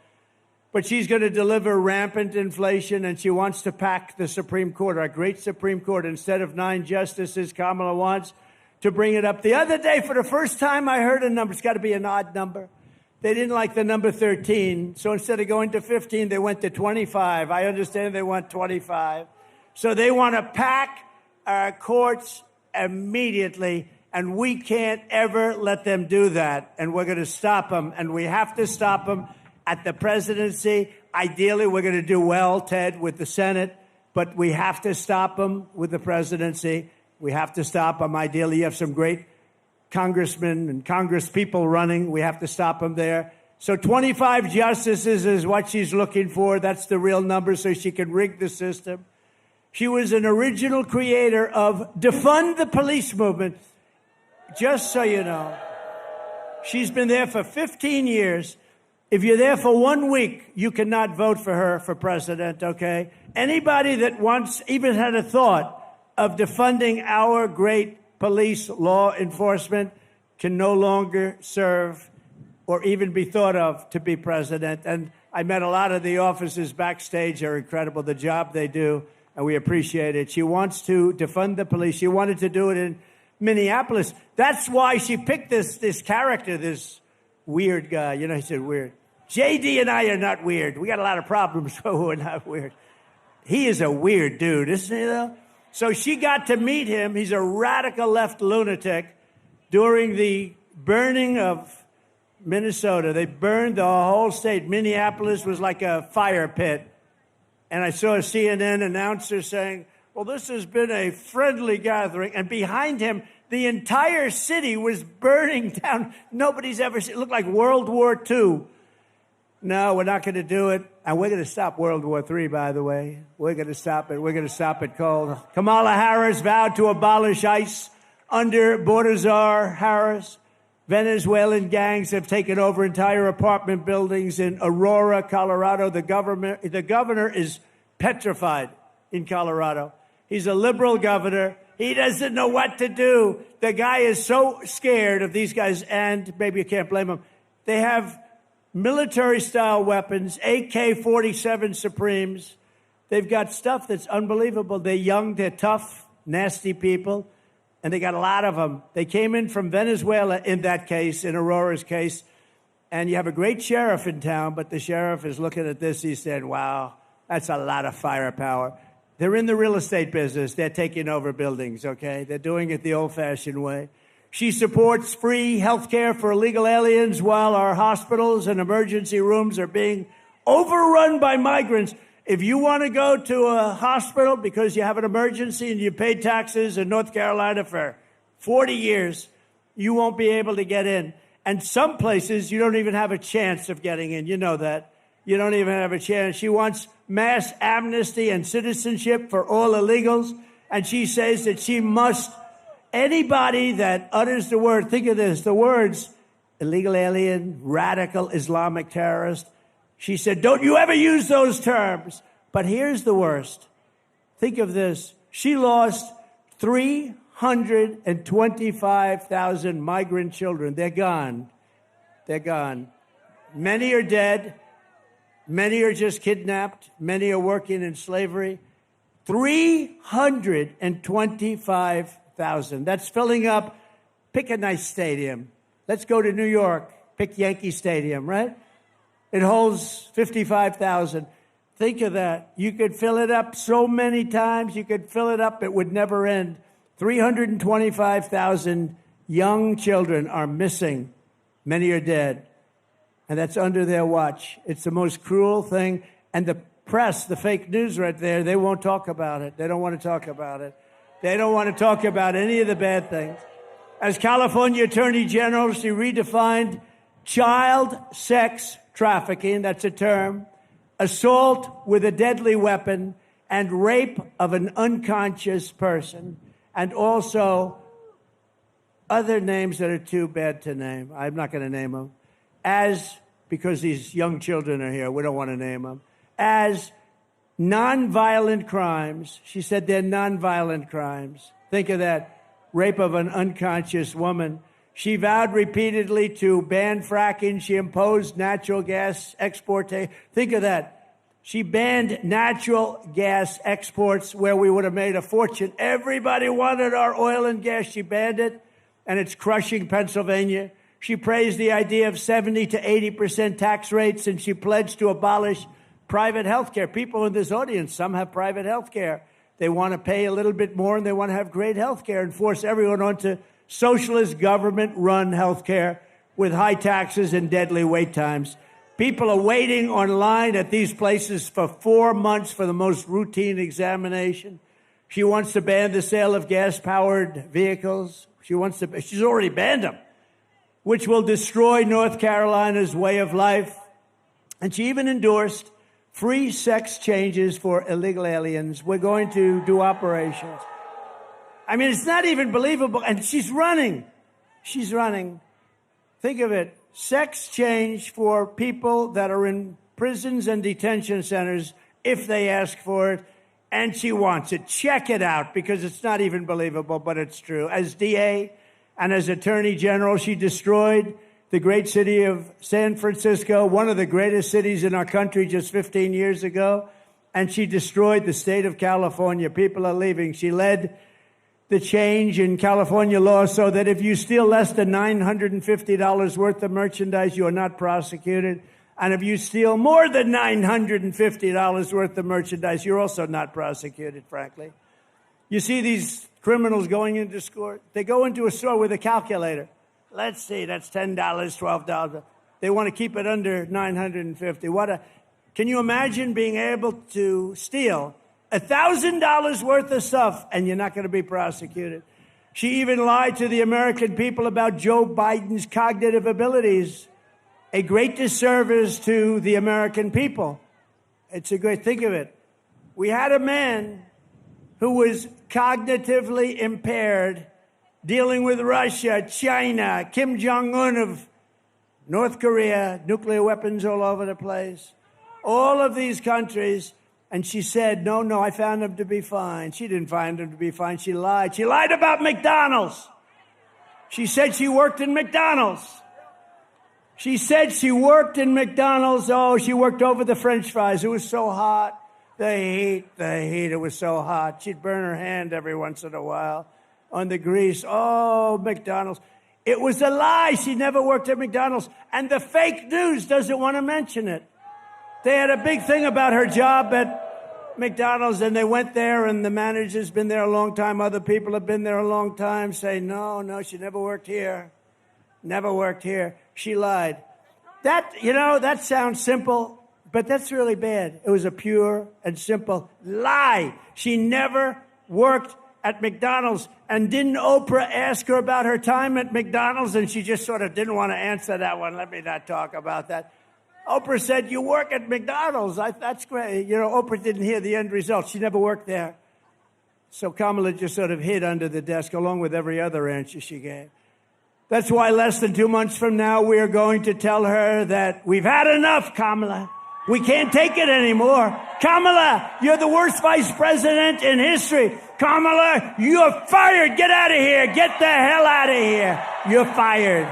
But she's going to deliver rampant inflation, and she wants to pack the Supreme Court, our great Supreme Court. Instead of 9 justices, Kamala wants to bring it up. The other day, for the first time, I heard a number. It's got to be an odd number. They didn't like the number 13, so instead of going to 15, they went to 25. I understand they want 25. So they want to pack our courts immediately, and we can't ever let them do that. And we're going to stop them, and we have to stop them at the presidency. Ideally, we're going to do well, Ted, with the Senate, but we have to stop them with the presidency. We have to stop them. Ideally, you have some great congressmen and congresspeople running. We have to stop them there. So 25 justices is what she's looking for. That's the real number, so she can rig the system. She was an original creator of Defund the Police movement, just so you know. She's been there for 15 years. If you're there for 1 week, you cannot vote for her for president, okay? Anybody that once even had a thought of defunding our great police law enforcement can no longer serve or even be thought of to be president. And I met a lot of the officers backstage. They're incredible, the job they do, and we appreciate it. She wants to defund the police. She wanted to do it in Minneapolis. That's why she picked this character, this weird guy. You know, he said weird. JD and I are not weird. We got a lot of problems, but we're not weird. He is a weird dude, isn't he, though? So she got to meet him. He's a radical left lunatic. During the burning of Minnesota, they burned the whole state. Minneapolis was like a fire pit. And I saw a CNN announcer saying, well, this has been a friendly gathering. And behind him, the entire city was burning down. Nobody's ever seen it. It looked like World War II. No, we're not going to do it. And we're going to stop World War III, by the way. We're going to stop it. We're going to stop it cold. Kamala Harris vowed to abolish ICE under border czar Harris. Venezuelan gangs have taken over entire apartment buildings in Aurora, Colorado. The governor is petrified in Colorado. He's a liberal governor. He doesn't know what to do. The guy is so scared of these guys, and maybe you can't blame him. They have military-style weapons, AK-47 Supremes. They've got stuff that's unbelievable. They're young, they're tough, nasty people, and they got a lot of them. They came in from Venezuela in that case, in Aurora's case, and you have a great sheriff in town, but the sheriff is looking at this. He said, wow, that's a lot of firepower. They're in the real estate business. They're taking over buildings, okay? They're doing it the old-fashioned way. She supports free health care for illegal aliens while our hospitals and emergency rooms are being overrun by migrants. If you want to go to a hospital because you have an emergency and you paid taxes in North Carolina for 40 years, you won't be able to get in. And some places you don't even have a chance of getting in. You know that. You don't even have a chance. She wants mass amnesty and citizenship for all illegals. And she says that she must, anybody that utters the word, think of this, the words illegal alien, radical Islamic terrorist. She said, don't you ever use those terms. But here's the worst. Think of this. She lost 325,000 migrant children. They're gone. They're gone. Many are dead. Many are just kidnapped. Many are working in slavery. 325,000. That's filling up. Pick a nice stadium. Let's go to New York. Pick Yankee Stadium, right? It holds 55,000. Think of that. You could fill it up so many times. You could fill it up. It would never end. 325,000 young children are missing. Many are dead. And that's under their watch. It's the most cruel thing. And the press, the fake news right there, they won't talk about it. They don't want to talk about it. They don't want to talk about any of the bad things. As California Attorney General, she redefined child sex trafficking, that's a term, assault with a deadly weapon, and rape of an unconscious person, and also other names that are too bad to name. I'm not going to name them. Because these young children are here, we don't want to name them, as nonviolent crimes. She said they're nonviolent crimes. Think of that. Rape of an unconscious woman. She vowed repeatedly to ban fracking. She imposed natural gas export. Think of that. She banned natural gas exports where we would have made a fortune. Everybody wanted our oil and gas. She banned it, and it's crushing Pennsylvania. She praised the idea of 70 to 80% tax rates, and she pledged to abolish private health care. People in this audience, some have private health care. They want to pay a little bit more, and they want to have great health care and force everyone onto socialist government-run health care with high taxes and deadly wait times. People are waiting online at these places for 4 months for the most routine examination. She wants to ban the sale of gas-powered vehicles. She's already banned them, which will destroy North Carolina's way of life. And she even endorsed free sex changes for illegal aliens. We're going to do operations. I mean, it's not even believable. And she's running. She's running. Think of it. Sex change for people that are in prisons and detention centers if they ask for it. And she wants it. Check it out, because it's not even believable, but it's true. As DA and as Attorney General, she destroyed the great city of San Francisco, one of the greatest cities in our country just 15 years ago. And she destroyed the state of California. People are leaving. She led the change in California law so that if you steal less than $950 worth of merchandise, you are not prosecuted. And if you steal more than $950 worth of merchandise, you're also not prosecuted, frankly. You see these criminals going into store. They go into a store with a calculator. Let's see, that's $10, $12. They want to keep it under $950. Can you imagine being able to steal $1,000 worth of stuff and you're not going to be prosecuted? She even lied to the American people about Joe Biden's cognitive abilities. A great disservice to the American people. It's a great, think of it. We had a man who was cognitively impaired dealing with Russia, China, Kim Jong-un of North Korea, nuclear weapons all over the place, all of these countries. And she said, no, I found him to be fine. She didn't find him to be fine. She lied. She lied about McDonald's. She said she worked in McDonald's. She said she worked in McDonald's. Oh, she worked over the French fries. It was so hot. The heat, it was so hot. She'd burn her hand every once in a while on the grease. Oh, McDonald's. It was a lie. She never worked at McDonald's. And the fake news doesn't want to mention it. They had a big thing about her job at McDonald's, and they went there, and the manager's been there a long time. Other people have been there a long time, say, no, she never worked here. Never worked here. She lied. That sounds simple, but that's really bad. It was a pure and simple lie. She never worked at McDonald's. And didn't Oprah ask her about her time at McDonald's? And she just sort of didn't want to answer that one. Let me not talk about that. Oprah said, you work at McDonald's. That's great. Oprah didn't hear the end result. She never worked there. So Kamala just sort of hid under the desk along with every other answer she gave. That's why less than 2 months from now, we are going to tell her that we've had enough, Kamala. We can't take it anymore. Kamala, you're the worst vice president in history. Kamala, you're fired. Get out of here. Get the hell out of here. You're fired.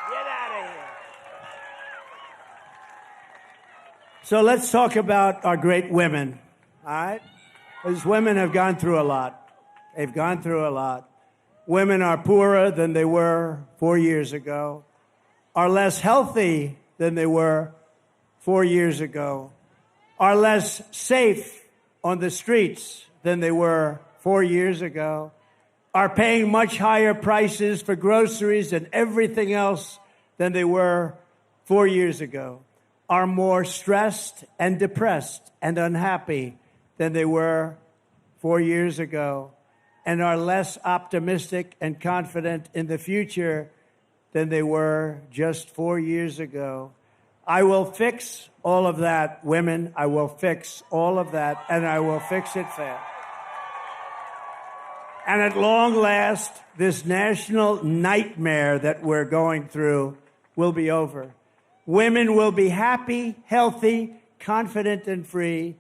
Get out of here. So let's talk about our great women, all right? These women have gone through a lot. They've gone through a lot. Women are poorer than they were 4 years ago, are less healthy than they were 4 years ago, are less safe on the streets than they were 4 years ago, are paying much higher prices for groceries and everything else than they were 4 years ago, are more stressed and depressed and unhappy than they were 4 years ago, and are less optimistic and confident in the future than they were just 4 years ago. I will fix all of that, women. I will fix all of that, and I will fix it fast. And at long last, this national nightmare that we're going through will be over. Women will be happy, healthy, confident, and free.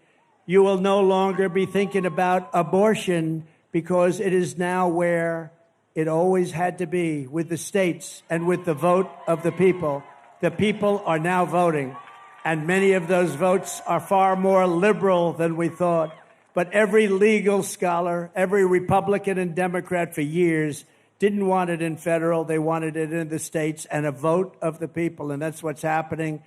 You will no longer be thinking about abortion because it is now where it always had to be, with the states and with the vote of the people. The people are now voting, and many of those votes are far more liberal than we thought. But every legal scholar, every Republican and Democrat for years didn't want it in federal. They wanted it in the states, and a vote of the people. And that's what's happening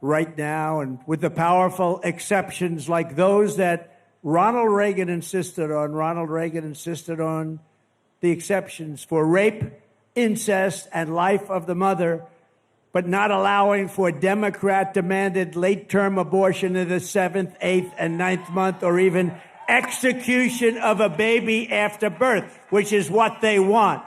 right now. And with the powerful exceptions like those that Ronald Reagan insisted on the exceptions for rape, incest, and life of the mother, but not allowing for Democrat-demanded late-term abortion in the 7th, 8th, and 9th month, or even execution of a baby after birth, which is what they want.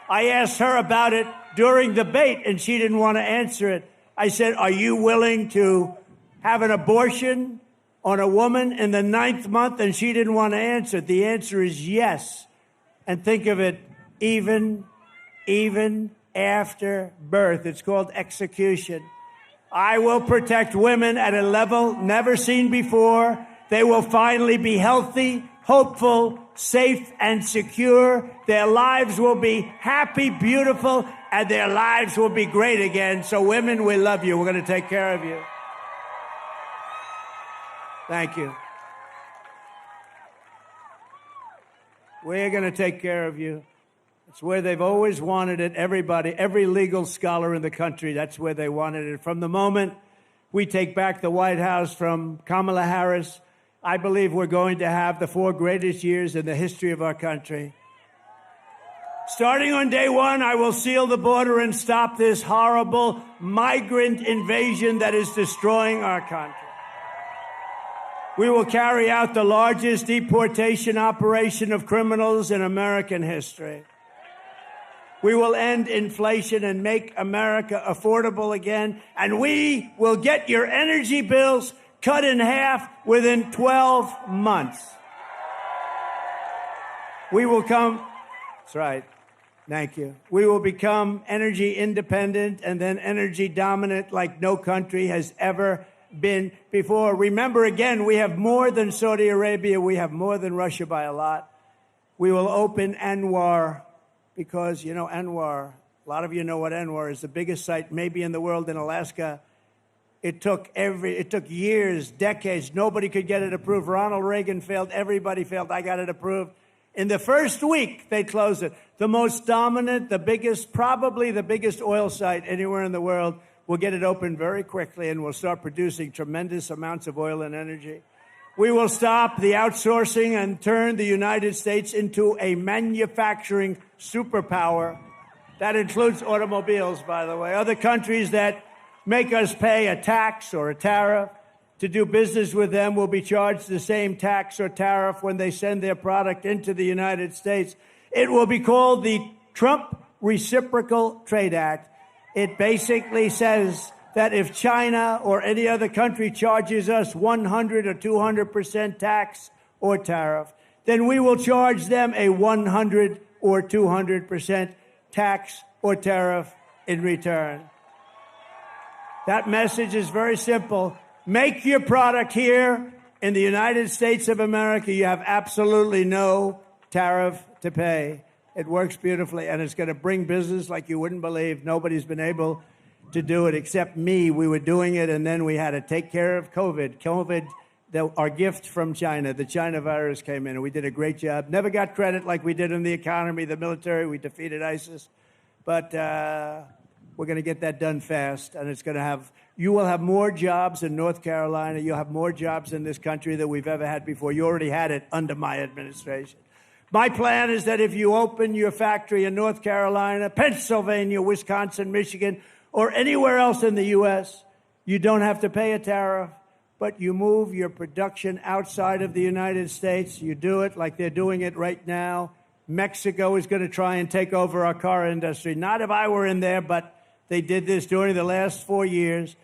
I asked her about it during the debate, and she didn't want to answer it. I said, are you willing to have an abortion on a woman in the 9th month? And she didn't want to answer it. The answer is yes. And think of it, even after birth. It's called execution. I will protect women at a level never seen before. They will finally be healthy, hopeful, safe, and secure. Their lives will be happy, beautiful, and their lives will be great again. So women, we love you. We're going to take care of you. Thank you. We're going to take care of you. It's where they've always wanted it. Everybody, every legal scholar in the country, that's where they wanted it. From the moment we take back the White House from Kamala Harris, I believe we're going to have the 4 greatest years in the history of our country. Starting on day 1, I will seal the border and stop this horrible migrant invasion that is destroying our country. We will carry out the largest deportation operation of criminals in American history. We will end inflation and make America affordable again. And we will get your energy bills cut in half within 12 months. We will come, that's right, thank you. We will become energy independent and then energy dominant like no country has ever been before. Remember, again, we have more than Saudi Arabia. We have more than Russia by a lot. We will open Anwar because, you know, Anwar, a lot of you know what Anwar is, the biggest site maybe in the world in Alaska. It took years, decades. Nobody could get it approved. Ronald Reagan failed. Everybody failed. I got it approved. In the first week, they closed it. The most dominant, the biggest, probably the biggest oil site anywhere in the world. We'll get it open very quickly, and we'll start producing tremendous amounts of oil and energy. We will stop the outsourcing and turn the United States into a manufacturing superpower. That includes automobiles, by the way. Other countries that make us pay a tax or a tariff to do business with them will be charged the same tax or tariff when they send their product into the United States. It will be called the Trump Reciprocal Trade Act. It basically says that if China or any other country charges us 100 or 200% tax or tariff, then we will charge them a 100 or 200% tax or tariff in return. That message is very simple. Make your product here in the United States of America. You have absolutely no tariff to pay. It works beautifully, and it's going to bring business like you wouldn't believe. Nobody's been able to do it except me. We were doing it, and then we had to take care of COVID. Our gift from China, the China virus came in, and we did a great job. Never got credit like we did in the economy, the military. We defeated ISIS. But we're going to get that done fast, and it's going to have, you will have more jobs in North Carolina. You'll have more jobs in this country than we've ever had before. You already had it under my administration. My plan is that if you open your factory in North Carolina, Pennsylvania, Wisconsin, Michigan, or anywhere else in the U.S., you don't have to pay a tariff, but you move your production outside of the United States. You do it like they're doing it right now Mexico is going to try and take over our car industry. Not if I were in there, but they did this during the last 4 years.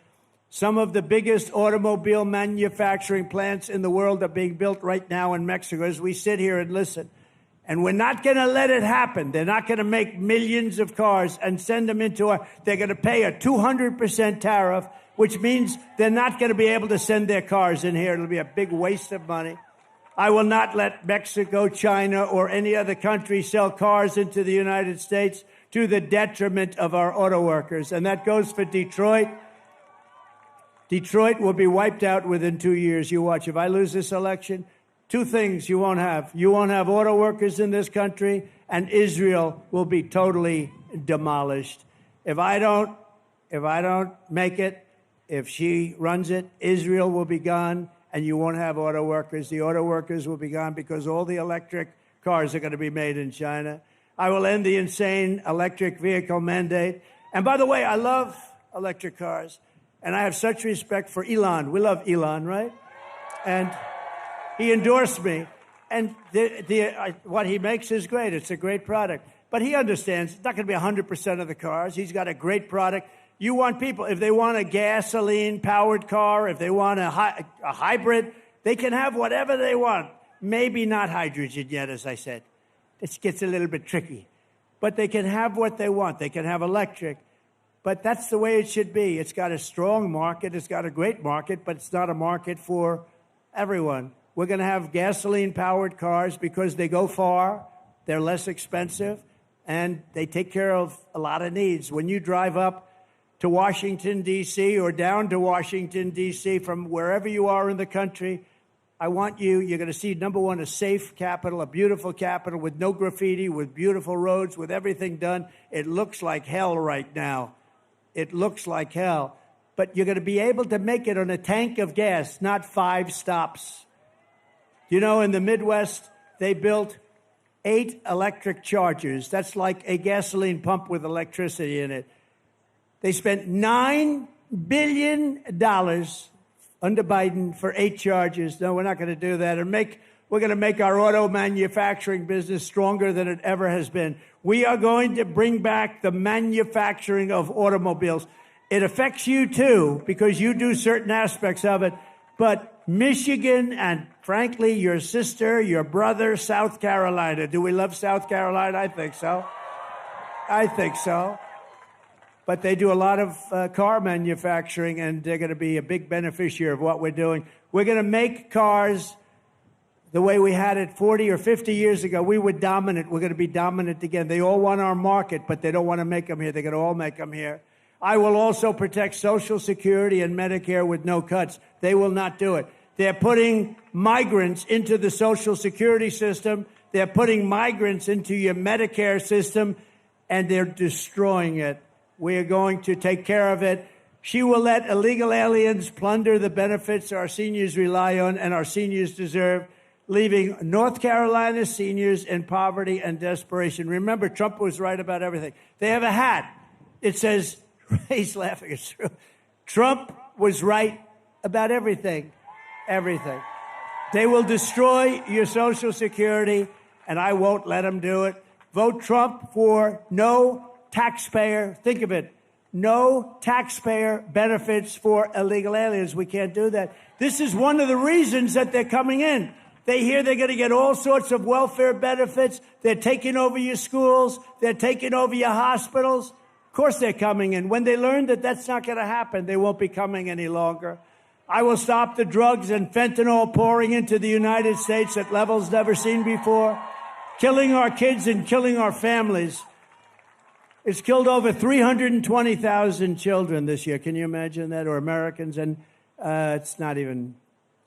Some of the biggest automobile manufacturing plants in the world are being built right now in Mexico as we sit here and listen. And we're not going to let it happen. They're not going to make millions of cars and send them into they're going to pay a 200% tariff, which means they're not going to be able to send their cars in here. It'll be a big waste of money. I will not let Mexico, China, or any other country sell cars into the United States to the detriment of our auto workers. And that goes for Detroit. Detroit will be wiped out within 2 years. You watch. If I lose this election, two things you won't have. You won't have auto workers in this country, and Israel will be totally demolished. If I don't make it, if she runs it, Israel will be gone, and you won't have auto workers. The auto workers will be gone because all the electric cars are going to be made in China. I will end the insane electric vehicle mandate. And by the way, I love electric cars, and I have such respect for Elon. We love Elon, right? And he endorsed me. And what he makes is great. It's a great product. But he understands it's not going to be 100% of the cars. He's got a great product. You want people, if they want a gasoline-powered car, if they want a hybrid, they can have whatever they want. Maybe not hydrogen yet, as I said. It gets a little bit tricky. But they can have what they want. They can have electric. But that's the way it should be. It's got a strong market. It's got a great market, but it's not a market for everyone. We're going to have gasoline-powered cars because they go far, they're less expensive, and they take care of a lot of needs. When you drive up to Washington, D.C., or down to Washington, D.C., from wherever you are in the country, I want you're going to see, number one, a safe capital, a beautiful capital with no graffiti, with beautiful roads, with everything done. It looks like hell right now. It looks like hell. But you're going to be able to make it on a tank of gas, not 5 stops. You know, in the Midwest, they built 8 electric chargers. That's like a gasoline pump with electricity in it. They spent $9 billion under Biden for 8 chargers. No, we're not going to do that. We're going to make our auto manufacturing business stronger than it ever has been. We are going to bring back the manufacturing of automobiles. It affects you, too, because you do certain aspects of it. But Michigan and, frankly, your sister, your brother, South Carolina. Do we love South Carolina? I think so. I think so. But they do a lot of car manufacturing, and they're going to be a big beneficiary of what we're doing. We're going to make cars the way we had it 40 or 50 years ago. We were dominant. We're going to be dominant again. They all want our market, but they don't want to make them here. They're going to all make them here. I will also protect Social Security and Medicare with no cuts. They will not do it. They're putting migrants into the Social Security system. They're putting migrants into your Medicare system, and they're destroying it. We are going to take care of it. She will let illegal aliens plunder the benefits our seniors rely on and our seniors deserve, leaving North Carolina seniors in poverty and desperation. Remember, Trump was right about everything. They have a hat. It says, he's laughing, it's true. Trump was right about everything. Everything. They will destroy your Social Security, and I won't let them do it. Vote Trump for no taxpayer, think of it, no taxpayer benefits for illegal aliens. We can't do that. This is one of the reasons that they're coming in. They hear they're going to get all sorts of welfare benefits. They're taking over your schools. They're taking over your hospitals. Of course they're coming in. When they learn that that's not going to happen, they won't be coming any longer. I will stop the drugs and fentanyl pouring into the United States at levels never seen before, killing our kids and killing our families. It's killed over 320,000 children this year. Can you imagine that? Or Americans. And it's not even,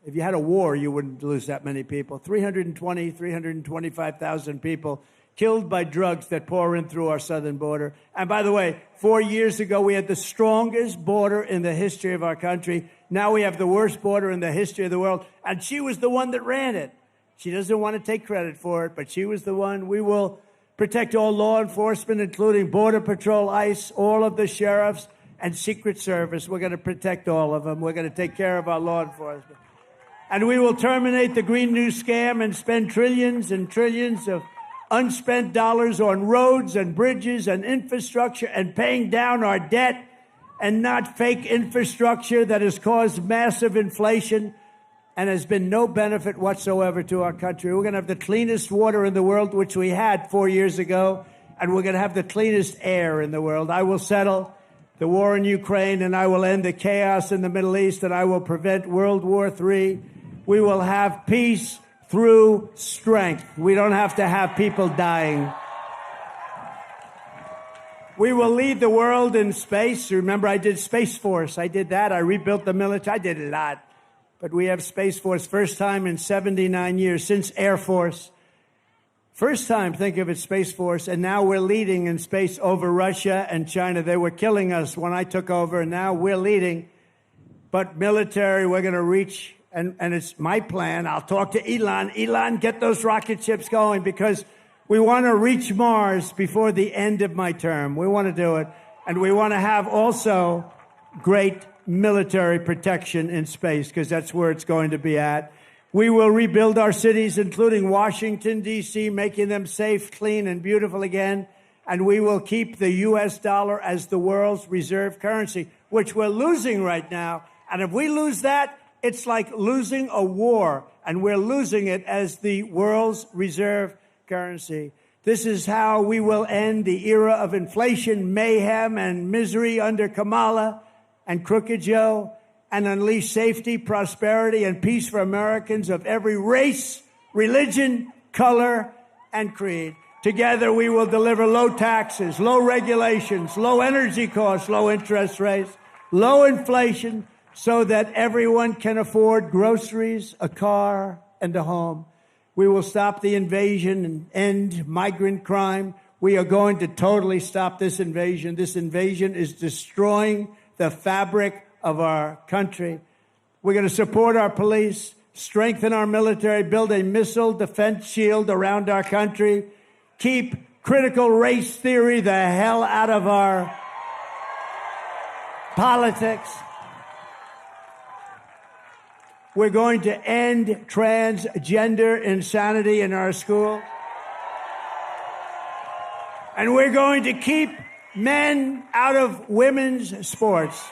if you had a war, you wouldn't lose that many people. 325,000 people killed by drugs that pour in through our southern border. And by the way, 4 years ago, we had the strongest border in the history of our country. Now we have the worst border in the history of the world. And she was the one that ran it. She doesn't want to take credit for it, but she was the one. We will protect all law enforcement, including Border Patrol, ICE, all of the sheriffs, and Secret Service. We're going to protect all of them. We're going to take care of our law enforcement. And we will terminate the Green New Scam and spend trillions and trillions of unspent dollars on roads and bridges and infrastructure and paying down our debt, and not fake infrastructure that has caused massive inflation and has been no benefit whatsoever to our country. We're going to have the cleanest water in the world, which we had 4 years ago, and we're going to have the cleanest air in the world. I will settle the war in Ukraine, and I will end the chaos in the Middle East, and I will prevent World War III. We will have peace through strength. We don't have to have people dying. We will lead the world in space. Remember, I did Space Force. I did that. I rebuilt the military. I did a lot. But we have Space Force, first time in 79 years, since Air Force. First time, think of it, Space Force. And now we're leading in space over Russia and China. They were killing us when I took over, and now we're leading. But military, we're going to reach, and it's my plan. I'll talk to Elon. Elon, get those rocket ships going, because we want to reach Mars before the end of my term. We want to do it. And we want to have also great military protection in space, because that's where it's going to be at. We will rebuild our cities, including Washington, D.C., making them safe, clean, and beautiful again. And we will keep the U.S. dollar as the world's reserve currency, which we're losing right now. And if we lose that, it's like losing a war, and we're losing it as the world's reserve currency. This is how we will end the era of inflation, mayhem, and misery under Kamala and Crooked Joe, and unleash safety, prosperity, and peace for Americans of every race, religion, color, and creed. Together, we will deliver low taxes, low regulations, low energy costs, low interest rates, low inflation, so that everyone can afford groceries, a car, and a home. We will stop the invasion and end migrant crime. We are going to totally stop this invasion. This invasion is destroying the fabric of our country. We're going to support our police, strengthen our military, build a missile defense shield around our country, keep critical race theory the hell out of our politics. We're going to end transgender insanity in our school. And we're going to keep men out of women's sports.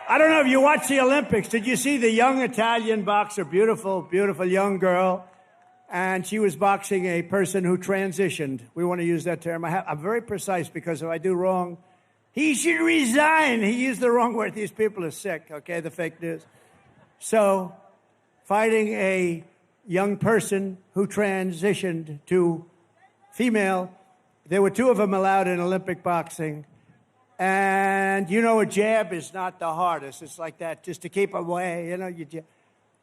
I don't know if you watched the Olympics. Did you see the young Italian boxer, beautiful, beautiful young girl? And she was boxing a person who transitioned. We want to use that term. I'm very precise, because if I do wrong, he should resign. He used the wrong word. These people are sick, okay, the fake news. So, fighting a young person who transitioned to female, there were two of them allowed in Olympic boxing. And, you know, a jab is not the hardest. It's like that, just to keep away, you know.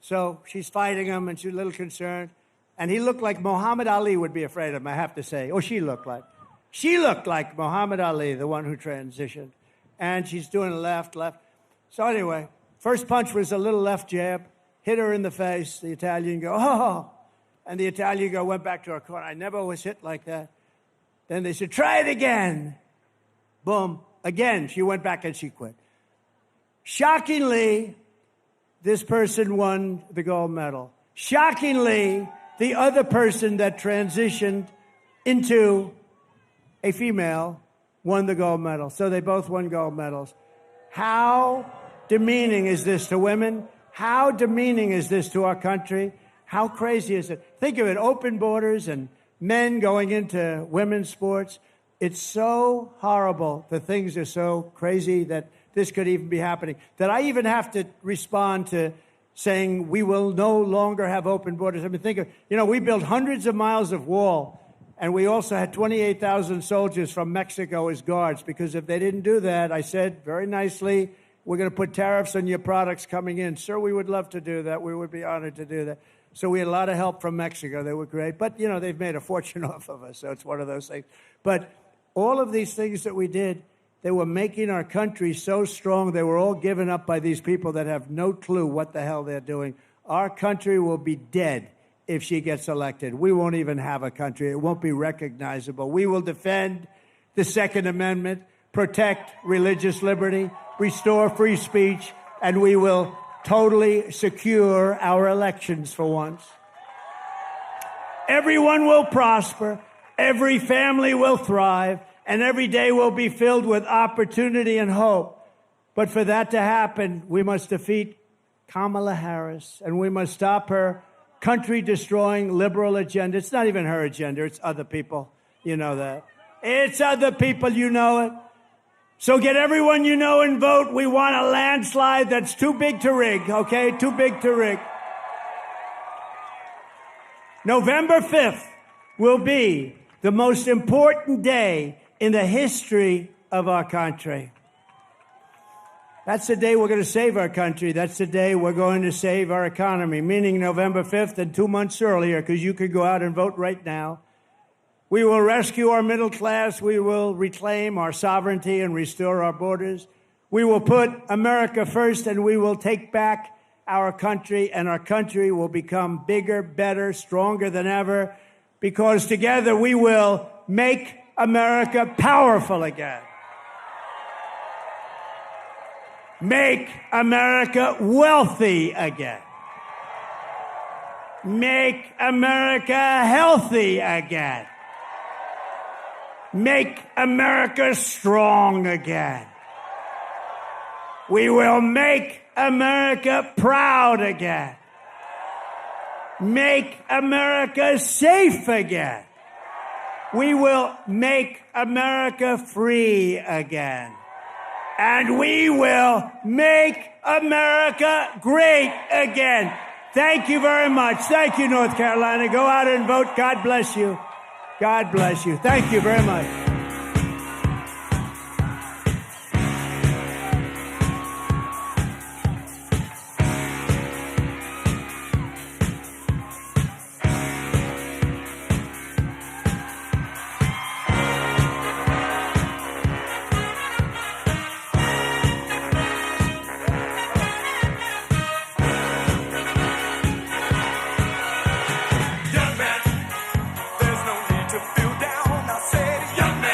So she's fighting him, and she's a little concerned. And he looked like Muhammad Ali would be afraid of him, I have to say. Or she looked like. She looked like Muhammad Ali, the one who transitioned. And she's doing left. So anyway, first punch was a little left jab, hit her in the face. The Italian go, oh. And the Italian go, went back to her corner. I never was hit like that. Then they said, try it again. Boom. Again, she went back and she quit. Shockingly, this person won the gold medal. Shockingly, the other person that transitioned into a female won the gold medal. So they both won gold medals. How demeaning is this to women? How demeaning is this to our country? How crazy is it? Think of it, open borders and men going into women's sports. It's so horrible. The things are so crazy that this could even be happening, that I even have to respond to saying we will no longer have open borders. I mean, think of, you know, we built hundreds of miles of wall, and we also had 28,000 soldiers from Mexico as guards, because if they didn't do that, I said very nicely, we're going to put tariffs on your products coming in. Sir, we would love to do that. We would be honored to do that. So we had a lot of help from Mexico. They were great. But, you know, they've made a fortune off of us, so it's one of those things. But all of these things that we did, they were making our country so strong. They were all given up by these people that have no clue what the hell they're doing. Our country will be dead if she gets elected. We won't even have a country. It won't be recognizable. We will defend the Second Amendment, protect religious liberty, restore free speech, and we will totally secure our elections for once. everyone will prosper, every family will thrive, and every day will be filled with opportunity and hope. But for that to happen, we must defeat Kamala Harris, and we must stop her country-destroying liberal agenda. It's not even her agenda. It's other people. You know that. It's other people. You know it. So get everyone you know and vote. We want a landslide that's too big to rig, okay? Too big to rig. November 5th will be the most important day in the history of our country. That's the day we're going to save our country. That's the day we're going to save our economy, meaning November 5th and 2 months earlier, because you could go out and vote right now. We will rescue our middle class. We will reclaim our sovereignty and restore our borders. We will put America first, and we will take back our country, and our country will become bigger, better, stronger than ever, because together we will make America powerful again. Make America wealthy again. Make America healthy again. Make America strong again. We will make America proud again. Make America safe again. We will make America free again. And we will make America great again. Thank you very much. Thank you, North Carolina. Go out and vote. God bless you. God bless you. Thank you very much. Young man, there's no need to feel down. I said, young man.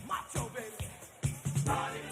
Macho, baby.